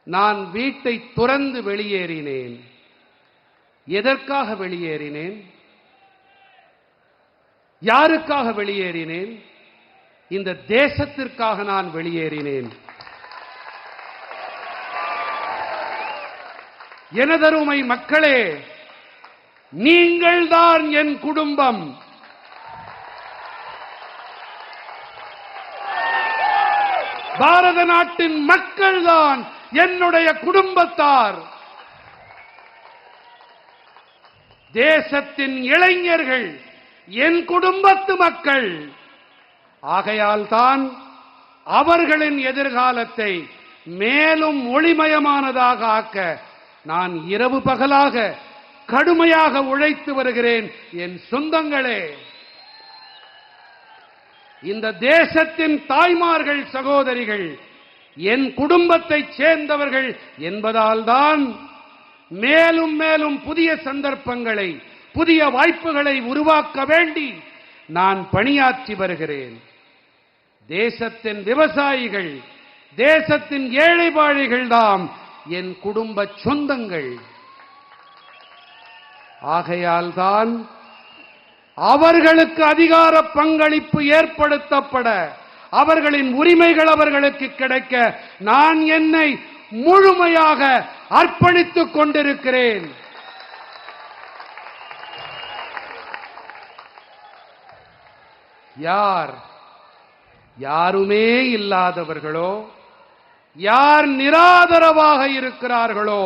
நான் வீட்டை துறந்து வெளியேறினேன். எதற்காக வெளியேறினேன்? யாருக்காக வெளியேறினேன்? இந்த தேசத்திற்காக நான் வெளியேறினேன். எனதருமை மக்களே, நீங்கள்தான் என் குடும்பம். பாரத நாட்டின் மக்கள்தான் என்னுடைய குடும்பத்தார். தேசத்தின் இளைஞர்கள் என் குடும்பத்து மக்கள். ஆகையால் தான் அவர்களின் எதிர்காலத்தை மேலும் ஒளிமயமானதாக ஆக்க நான் இரவு பகலாக கடுமையாக உழைத்து வருகிறேன். என் சொந்தங்களே, இந்த தேசத்தின் தாய்மார்கள், சகோதரிகள் என் குடும்பத்தைச் சேர்ந்தவர்கள் என்பதால் தான் மேலும் மேலும் புதிய சந்தர்ப்பங்களை, புதிய வாய்ப்புகளை உருவாக்க வேண்டி நான் பணியாற்றி வருகிறேன். தேசத்தின் விவசாயிகள், தேசத்தின் ஏழை பாழைகள் தாம் என் குடும்ப சொந்தங்கள். ஆகையால் தான் அவர்களுக்கு அதிகார பங்களிப்பு ஏற்படுத்தப்பட, அவர்களின் உரிமைகள் அவர்களுக்கு கிடைக்க நான் என்னை முழுமையாக அர்ப்பணித்துக் கொண்டிருக்கிறேன். யாருமே இல்லாதவர்களோ, யார் நிராதரவாக இருக்கிறார்களோ,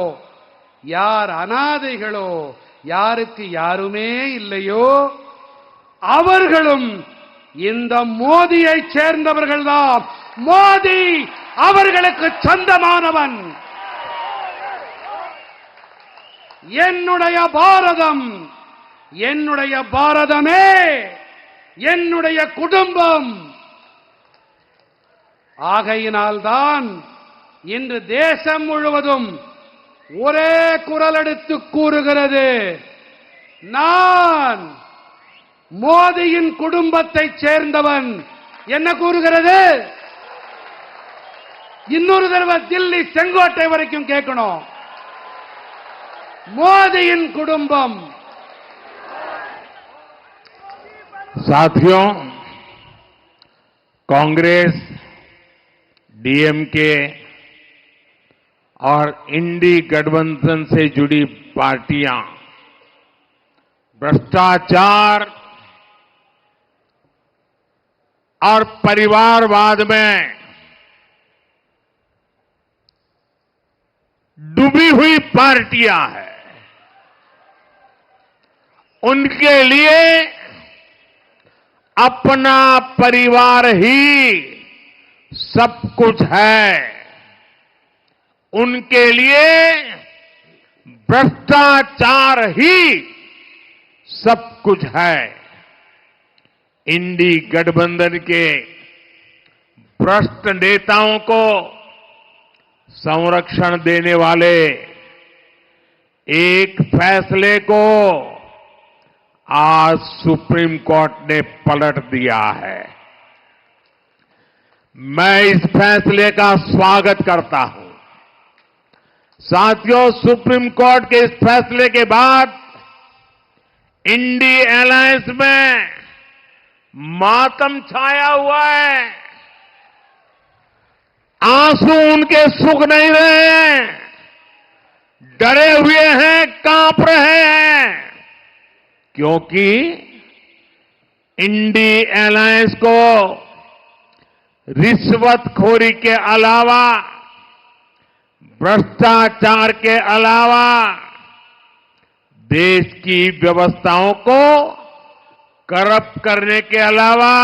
யார் அனாதைகளோ, யாருக்கு யாருமே இல்லையோ, அவர்களும் இந்த மோதியை சேர்ந்தவர்கள்தான். மோதி அவர்களுக்கு சொந்தமானவன். என்னுடைய பாரதம், என்னுடைய பாரதமே என்னுடைய குடும்பம். ஆகையினால்தான் இன்று தேசம் முழுவதும் ஒரே குரல் எடுத்து கூறுகிறது, நான் மோதியின் குடும்பத்தைச் சேர்ந்தவன். என்ன கூறுகிறது? இன்னொரு தடவை தில்லி செங்கோட்டை வரைக்கும் கேட்கணும். மோதியின் குடும்பம். साथियों, कांग्रेस, डीएमके और इंडी गठबंधन से जुड़ी पार्टियां भ्रष्टाचार और परिवारवाद में डूबी हुई पार्टियां हैं। उनके लिए अपना परिवार ही सब कुछ है। उनके लिए भ्रष्टाचार ही सब कुछ है। इंडी गठबंधन के भ्रष्ट नेताओं को संरक्षण देने वाले एक फैसले को आज सुप्रीम कोर्ट ने पलट दिया है। मैं इस फैसले का स्वागत करता हूं। साथियों, सुप्रीम कोर्ट के इस फैसले के बाद इंडी अलायंस में मातम छाया हुआ है। आंसू उनके सूख नहीं रहे हैं, डरे हुए हैं, कांप रहे हैं, क्योंकि इंडी अलायंस को रिश्वतखोरी के अलावा, भ्रष्टाचार के अलावा देश की व्यवस्थाओं को करप्ट करने के अलावा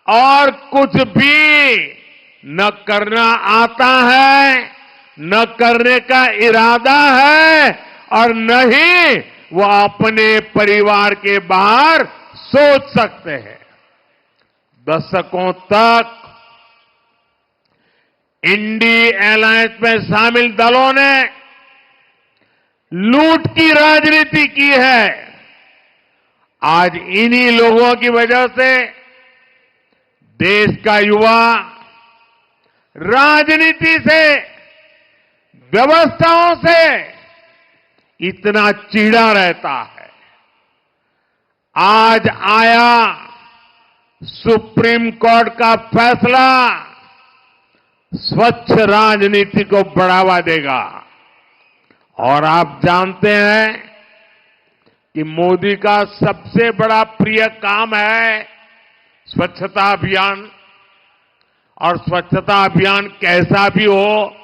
और कुछ भी न करना आता है, न करने का इरादा है, और न ही वो अपने परिवार के बाहर सोच सकते हैं। दशकों तक इंडी अलायंस में शामिल दलों ने लूट की राजनीति की है। आज इन्हीं लोगों की वजह से देश का युवा राजनीति से, व्यवस्थाओं से इतना चिढ़ा रहता है। आज आया सुप्रीम कोर्ट का फैसला स्वच्छ राजनीति को बढ़ावा देगा। और आप जानते हैं कि मोदी का सबसे बड़ा प्रिय काम है स्वच्छता अभियान। और स्वच्छता अभियान कैसा भी हो,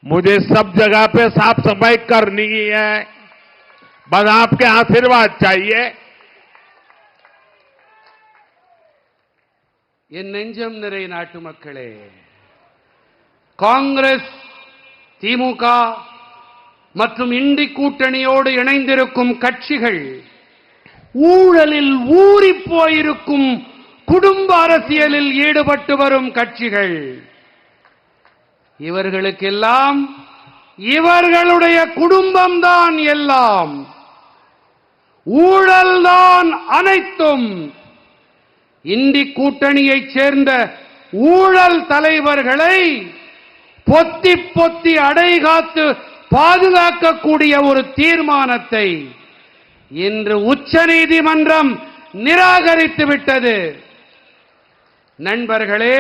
मुझे सब जगह पे साफ सफाई करनी ही है। बस आपके आशीर्वाद चाहिए। என் நெஞ்சம் நிறை நாட்டு மக்களே, காங்கிரஸ், திமுக மற்றும் இண்டி கூட்டணியோடு இணைந்திருக்கும் கட்சிகள் ஊழலில் ஊறிப் போயிருக்கும் குடும்ப அரசியலில் ஈடுபட்டு வரும் கட்சிகள். இவர்களுக்கெல்லாம் இவர்களுடைய குடும்பம்தான் எல்லாம், ஊழல்தான் அனைத்தும். இண்டி கூட்டணியைச் சேர்ந்த ஊழல் தலைவர்களை பொத்தி பொத்தி அடைகாத்து பாதுகாக்கக்கூடிய ஒரு தீர்மானத்தை இன்று உச்சநீதிமன்றம் நிராகரித்து விட்டது. நண்பர்களே,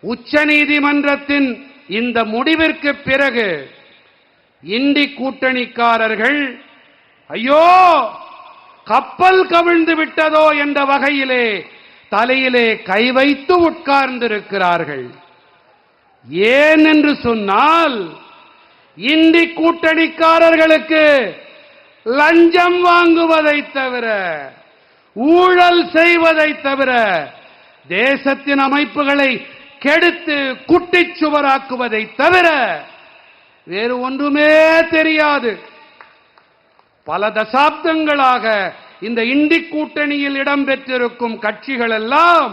உச்சநீதிமன்றத்தின் இந்த முடிவிற்கு பிறகு இண்டி கூட்டணிக்காரர்கள் ஐயோ கப்பல் கவிழ்ந்து விட்டதோ என்ற வகையிலே தலையிலே கை வைத்து உட்கார்ந்திருக்கிறார்கள். ஏன் என்று சொன்னால், இண்டி கூட்டணிக்காரர்களுக்கு லஞ்சம் வாங்குவதை தவிர, ஊழல் செய்வதை தவிர, தேசத்தின் அமைப்புகளை கெடுத்து குட்டிச்சுவராக்குவதை தவிர வேறு ஒன்றுமே தெரியாது. பல தசாப்தங்களாக இந்த இண்டி கூட்டணியில் இடம்பெற்றிருக்கும் கட்சிகள் எல்லாம்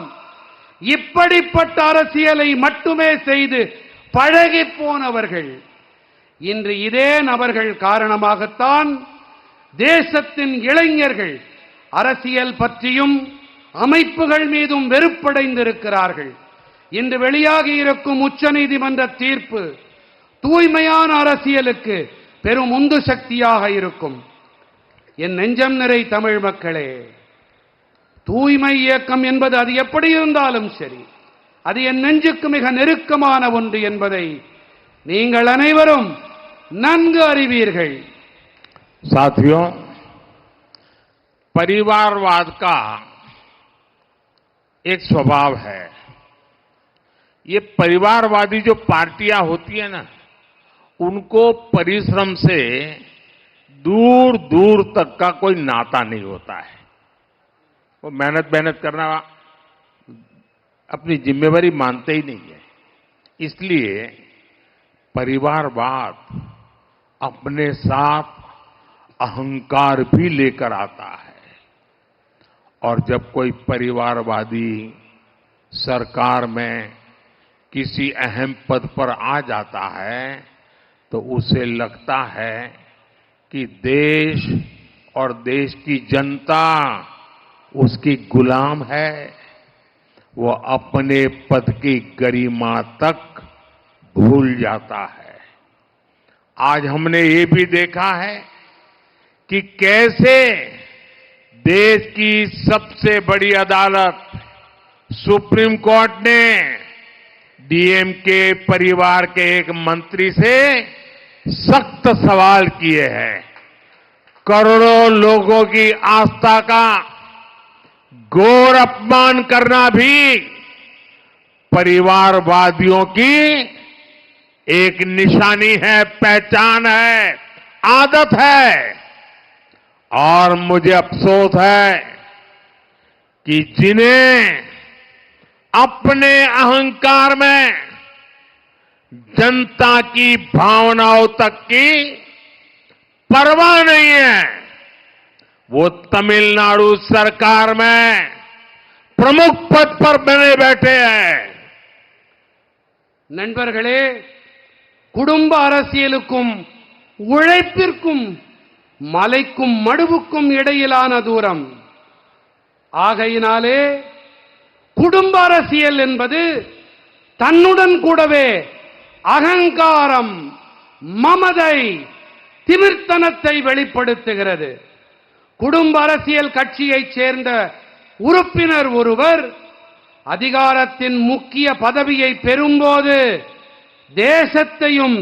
இப்படிப்பட்ட அரசியலை மட்டுமே செய்து பழகி போனவர்கள். இன்று இதே நபர்கள் காரணமாகத்தான் தேசத்தின் இளைஞர்கள் அரசியல் பற்றியும் அமைப்புகள் மீதும் வெறுப்படைந்திருக்கிறார்கள். இன்று வெளியாகி இருக்கும் உச்சநீதிமன்ற தீர்ப்பு தூய்மையான அரசியலுக்கு பெரும் உந்து சக்தியாக இருக்கும். என் நெஞ்சம் நிறை தமிழ் மக்களே, தூய்மை இயக்கம் என்பது அது எப்படி இருந்தாலும் சரி, அது என் நெஞ்சுக்கு மிக நெருக்கமான ஒன்று என்பதை நீங்கள் அனைவரும் நன்கு அறிவீர்கள். साथियों, परिवारवाद का एक स्वभाव है। ये परिवारवादी जो पार्टियां होती है ना, उनको परिश्रम से दूर दूर तक का कोई नाता नहीं होता है। वो मेहनत करना अपनी जिम्मेवारी मानते ही नहीं है। इसलिए परिवारवाद अपने साथ अहंकार भी लेकर आता है। और जब कोई परिवारवादी सरकार में किसी अहम पद पर आ जाता है तो उसे लगता है कि देश और देश की जनता उसकी गुलाम है। वो अपने पद की गरिमा तक भूल जाता है। आज हमने ये भी देखा है कि कैसे देश की सबसे बड़ी अदालत सुप्रीम कोर्ट ने डीएमके परिवार के एक मंत्री से सख्त सवाल किए हैं। करोड़ों लोगों की आस्था का घोर अपमान करना भी परिवारवादियों की एक निशानी है, पहचान है, आदत है। और मुझे अफसोस है कि जिन्हें अपने अहंकार में जनता की भावनाओं तक की परवाह नहीं है, वो तमिलनाडु सरकार में प्रमुख पद पर बने बैठे हैं। நண்பர்களே, குடும்ப அரசியலுக்கும் உழைப்பிற்கும் மலைக்கும் மடுவுக்கும் இடையிலான தூரம். ஆகையினாலே குடும்ப அரசியல் என்பது தன்னுடன் கூடவே அகங்காரம், மமதை, திமிர்த்தனத்தை வெளிப்படுத்துகிறது. குடும்ப அரசியல் கட்சியைச் சேர்ந்த உறுப்பினர் ஒருவர் அதிகாரத்தின் முக்கிய பதவியை பெறும்போது தேசத்தையும்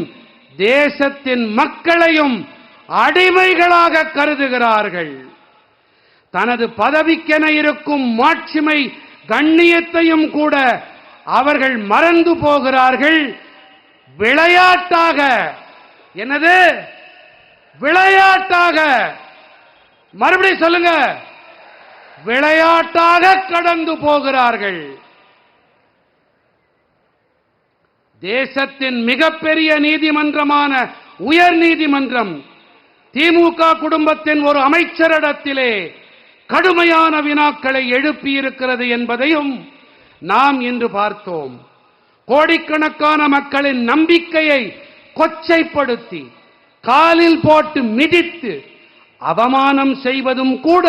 தேசத்தின் மக்களையும் அடிமைகளாக கருதுகிறார்கள். தனது பதவிக்கென இருக்கும் மாட்சிமை கண்ணியத்தையும் கூட அவர்கள் மறந்து போகிறார்கள். விளையாட்டாக, என்னது விளையாட்டாக, மறுபடியும் சொல்லுங்க, விளையாட்டாக கடந்து போகிறார்கள். தேசத்தின் மிகப்பெரிய நீதிமன்றமான உயர் நீதிமன்றம் திமுக குடும்பத்தின் ஒரு அமைச்சரிடத்திலே கடுமையான வினாக்களை எழுப்பியிருக்கிறது என்பதையும் நாம் இன்று பார்த்தோம். கோடிக்கணக்கான மக்களின் நம்பிக்கையை கொச்சைப்படுத்தி காலில் போட்டு மிதித்து அவமானம் செய்வதும் கூட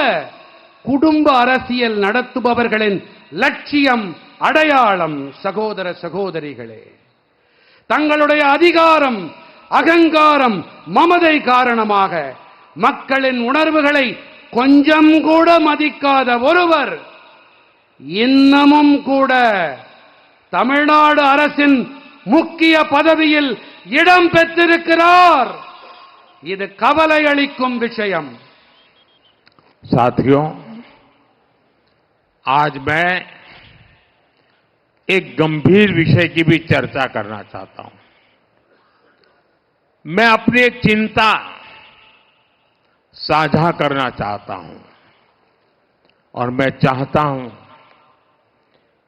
குடும்ப அரசியல் நடத்துபவர்களின் லட்சியம், அடையாளம். சகோதர சகோதரிகளே, தங்களுடைய அதிகாரம், அகங்காரம், மமதை காரணமாக மக்களின் உணர்வுகளை கொஞ்சம் கூட மதிக்காத ஒருவர் இன்னமும் கூட தமிழ்நாடு அரசின் முக்கிய பதவியில் இடம் பெற்றிருக்கிறார். இது கவலை அளிக்கும் விஷயம். साथियों, आज मैं एक गंभीर विषय की भी चर्चा करना चाहता हूं। मैं अपनी एक चिंता साझा करना चाहता हूं और मैं चाहता हूं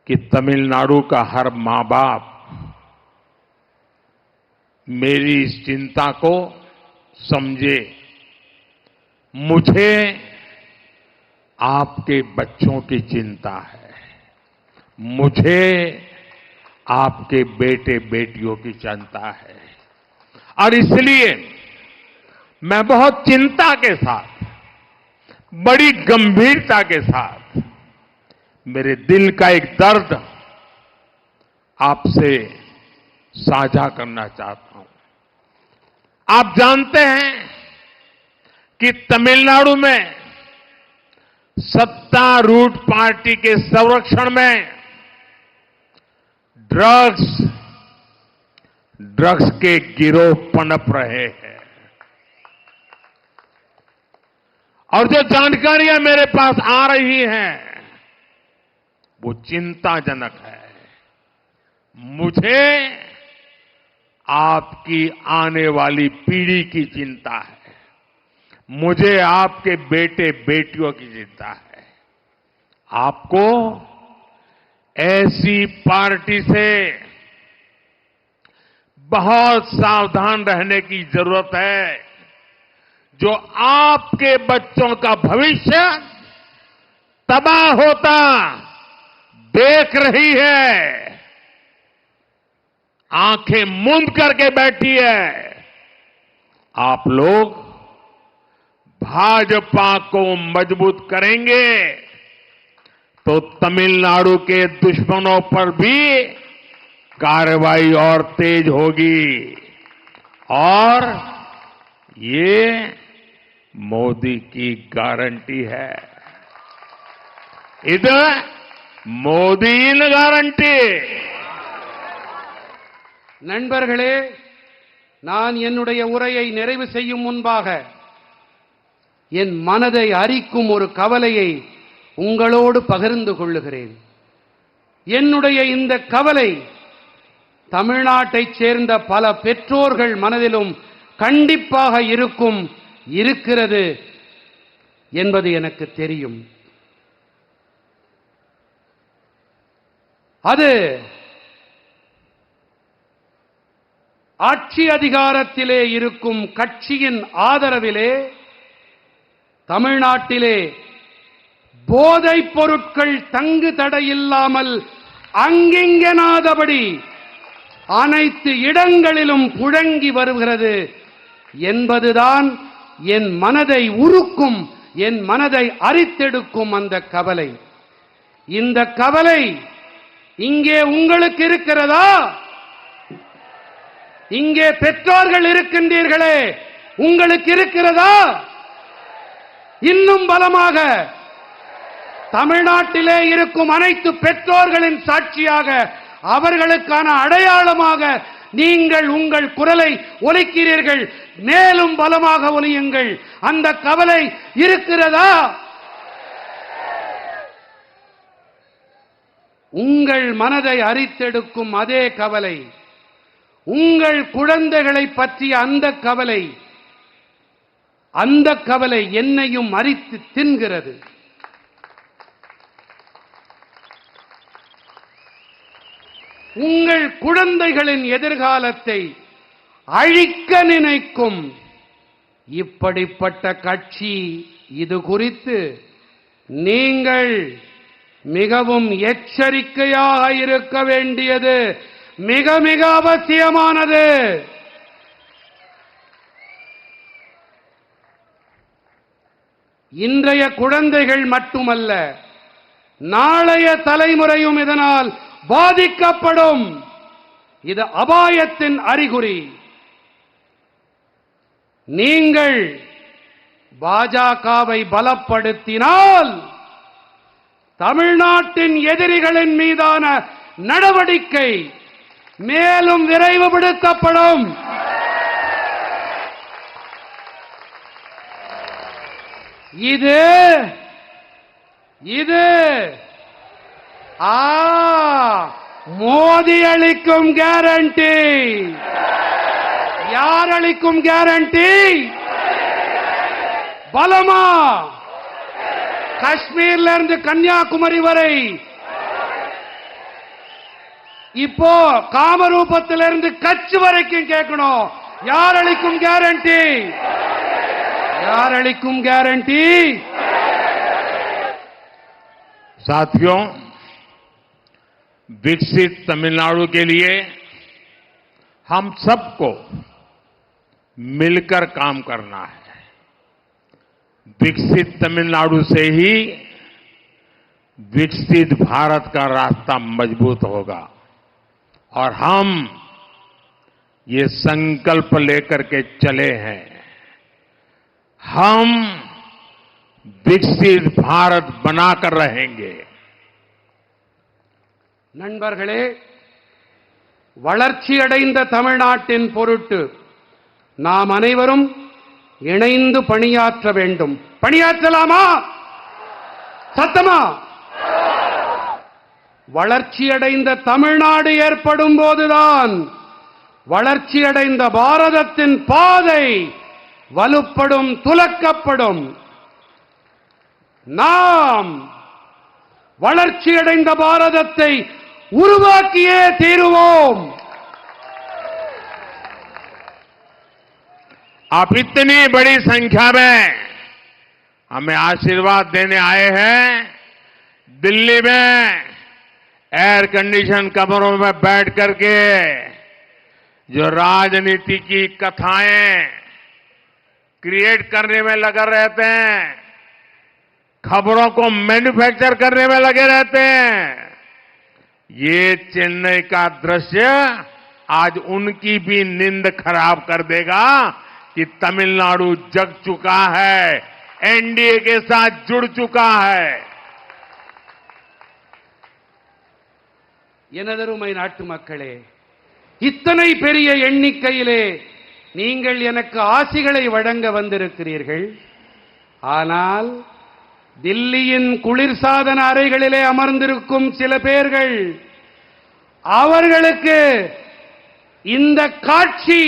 कि तमिलनाडु का हर मां बाप मेरी इस चिंता को समझे। मुझे आपके बच्चों की चिंता है, मुझे आपके बेटे बेटियों की चिंता है और इसलिए मैं बहुत चिंता के साथ, बड़ी गंभीरता के साथ मेरे दिल का एक दर्द आपसे साझा करना चाहता हूं। आप जानते हैं कि तमिलनाडु में सत्तारूढ़ पार्टी के संरक्षण में ड्रग्स के गिरोह पनप रहे हैं और जो जानकारियां मेरे पास आ रही हैं वो चिंताजनक है। मुझे आपकी आने वाली पीढ़ी की चिंता है, मुझे आपके बेटे बेटियों की चिंता है। आपको ऐसी पार्टी से बहुत सावधान रहने की जरूरत है जो आपके बच्चों का भविष्य तबाह होता देख रही है, आंखें मूंद करके बैठी है। आप लोग भाजपा को मजबूत करेंगे तो तमिलनाडु के दुश्मनों पर भी कार्रवाई और तेज होगी और ये मोदी की गारंटी है। இது மோடியின் கேரண்டி. நண்பர்களே, நான் என்னுடைய உரையை நிறைவு செய்யும் முன்பாக என் மனதை அரிக்கும் ஒரு கவலையை உங்களோடு பகிர்ந்து கொள்ளுகிறேன். என்னுடைய இந்த கவலை தமிழ்நாட்டைச் சேர்ந்த பல பெற்றோர்கள் மனதிலும் கண்டிப்பாக இருக்கிறது என்பது எனக்கு தெரியும். அது ஆட்சி அதிகாரத்திலே இருக்கும் கட்சியின் ஆதரவிலே தமிழ்நாட்டிலே போதைப் பொருட்கள் தங்கு தடையில்லாமல் அங்கிங்கெனாதபடி அனைத்து இடங்களிலும் புழங்கி வருகிறது என்பதுதான் என் மனதை உருக்கும், என் மனதை அரித்தெடுக்கும் அந்த கவலை. இந்த கவலை இங்கே உங்களுக்கு இருக்கிறதா? இங்கே பெற்றோர்கள் இருக்கின்றீர்களே, உங்களுக்கு இருக்கிறதா? இன்னும் பலமாக தமிழ்நாட்டிலே இருக்கும் அனைத்து பெற்றோர்களின் சாட்சியாக, அவர்களுக்கான அடையாளமாக நீங்கள் உங்கள் குரலை ஒலிக்கிறீர்கள். மேலும் பலமாக ஒலியுங்கள். அந்த கவலை இருக்கிறதா? உங்கள் மனதை அரித்தெடுக்கும் அதே கவலை, உங்கள் குழந்தைகளை பற்றிய அந்த கவலை என்னையும் அரித்து தின்கிறது. உங்கள் குழந்தைகளின் எதிர்காலத்தை அழிக்க நினைக்கும் இப்படிப்பட்ட கட்சி இது குறித்து நீங்கள் மிகவும் எச்சரிக்கையாக இருக்க வேண்டியது மிக மிக அவசியமானது. இன்றைய குழந்தைகள் மட்டுமல்ல, நாளைய தலைமுறையும் இதனால் பாதிக்கப்படும். இது அபாயத்தின் அறிகுறி. நீங்கள் பாஜகவை பலப்படுத்தினால் தமிழ்நாட்டின் எதிரிகளின் மீதான நடவடிக்கை மேலும் விரைவுபடுத்தப்படும். இது மோடி அளிக்கும் கேரண்டி. யார் அளிக்கும் கேரண்டி? பலமா? காஷ்மீர்ல இருந்து கன்னியாகுமரி வரை, இப்போ காமரூபத்திலிருந்து கட்ச் வரைக்கும் கேட்கணும். யார் அளிக்கும் கேரண்டி? யார் அளிக்கும் கேரண்டி? साथियों, विकसित तमिलनाडु के लिए हम सबको मिलकर काम करना है। विकसित तमिलनाडु से ही विकसित भारत का रास्ता मजबूत होगा और हम ये संकल्प लेकर के चले हैं। हम विकसित भारत बनाकर रहेंगे. நண்பர்களே, வளர்ச்சியடைந்த தமிழ்நாட்டின் பொருட்டு நாம் அனைவரும் இணைந்து பணியாற்ற வேண்டும். பணியாற்றலாமா? சத்தமா? வளர்ச்சியடைந்த தமிழ்நாடு ஏற்படும் போதுதான் வளர்ச்சியடைந்த பாரதத்தின் பாதை வலுப்படும், துலக்கப்படும். நாம் வளர்ச்சியடைந்த பாரதத்தை உருவாக்கியே தீருவோம். आप इतनी बड़ी संख्या में हमें आशीर्वाद देने आए हैं. दिल्ली में एयर कंडीशन कमरों में बैठ करके जो राजनीति की कथाएं क्रिएट करने में लगे रहते हैं, खबरों को मैन्युफैक्चर करने में लगे रहते हैं, ये चेन्नई का दृश्य आज उनकी भी नींद खराब कर देगा कि तमिलनाडु जग चुका है, एनडीए के साथ जुड़ चुका है. எனதருமை நாட்டு மக்களே, இத்தனை பெரிய எண்ணிக்கையிலே நீங்கள் எனக்கு ஆசிகளை வழங்க வந்திருக்கிறீர்கள். ஆனால் தில்லியின் குளிர்சாதன அறைகளிலே அமர்ந்திருக்கும் சில பேர்கள், அவர்களுக்கு இந்த காட்சி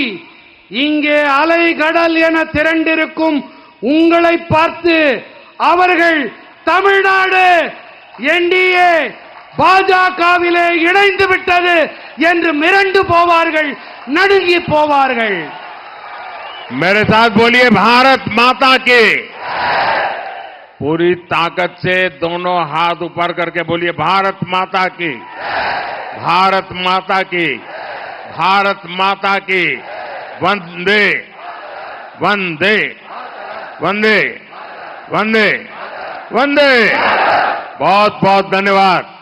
இங்கே அலைகடல் என திரண்டிருக்கும் உங்களை பார்த்து அவர்கள் தமிழ்நாடு என்டிஏ பாஜகவிலே இணைந்து விட்டது என்று மிரண்டு போவார்கள், நடுங்கி मेरे साथ बोलिए, भारत माता की. पूरी ताकत से दोनों हाथ ऊपर करके बोलिए, भारत माता की, भारत माता की, भारत माता की, वंदे वंदे वंदे वंदे वंदे। बहुत बहुत धन्यवाद।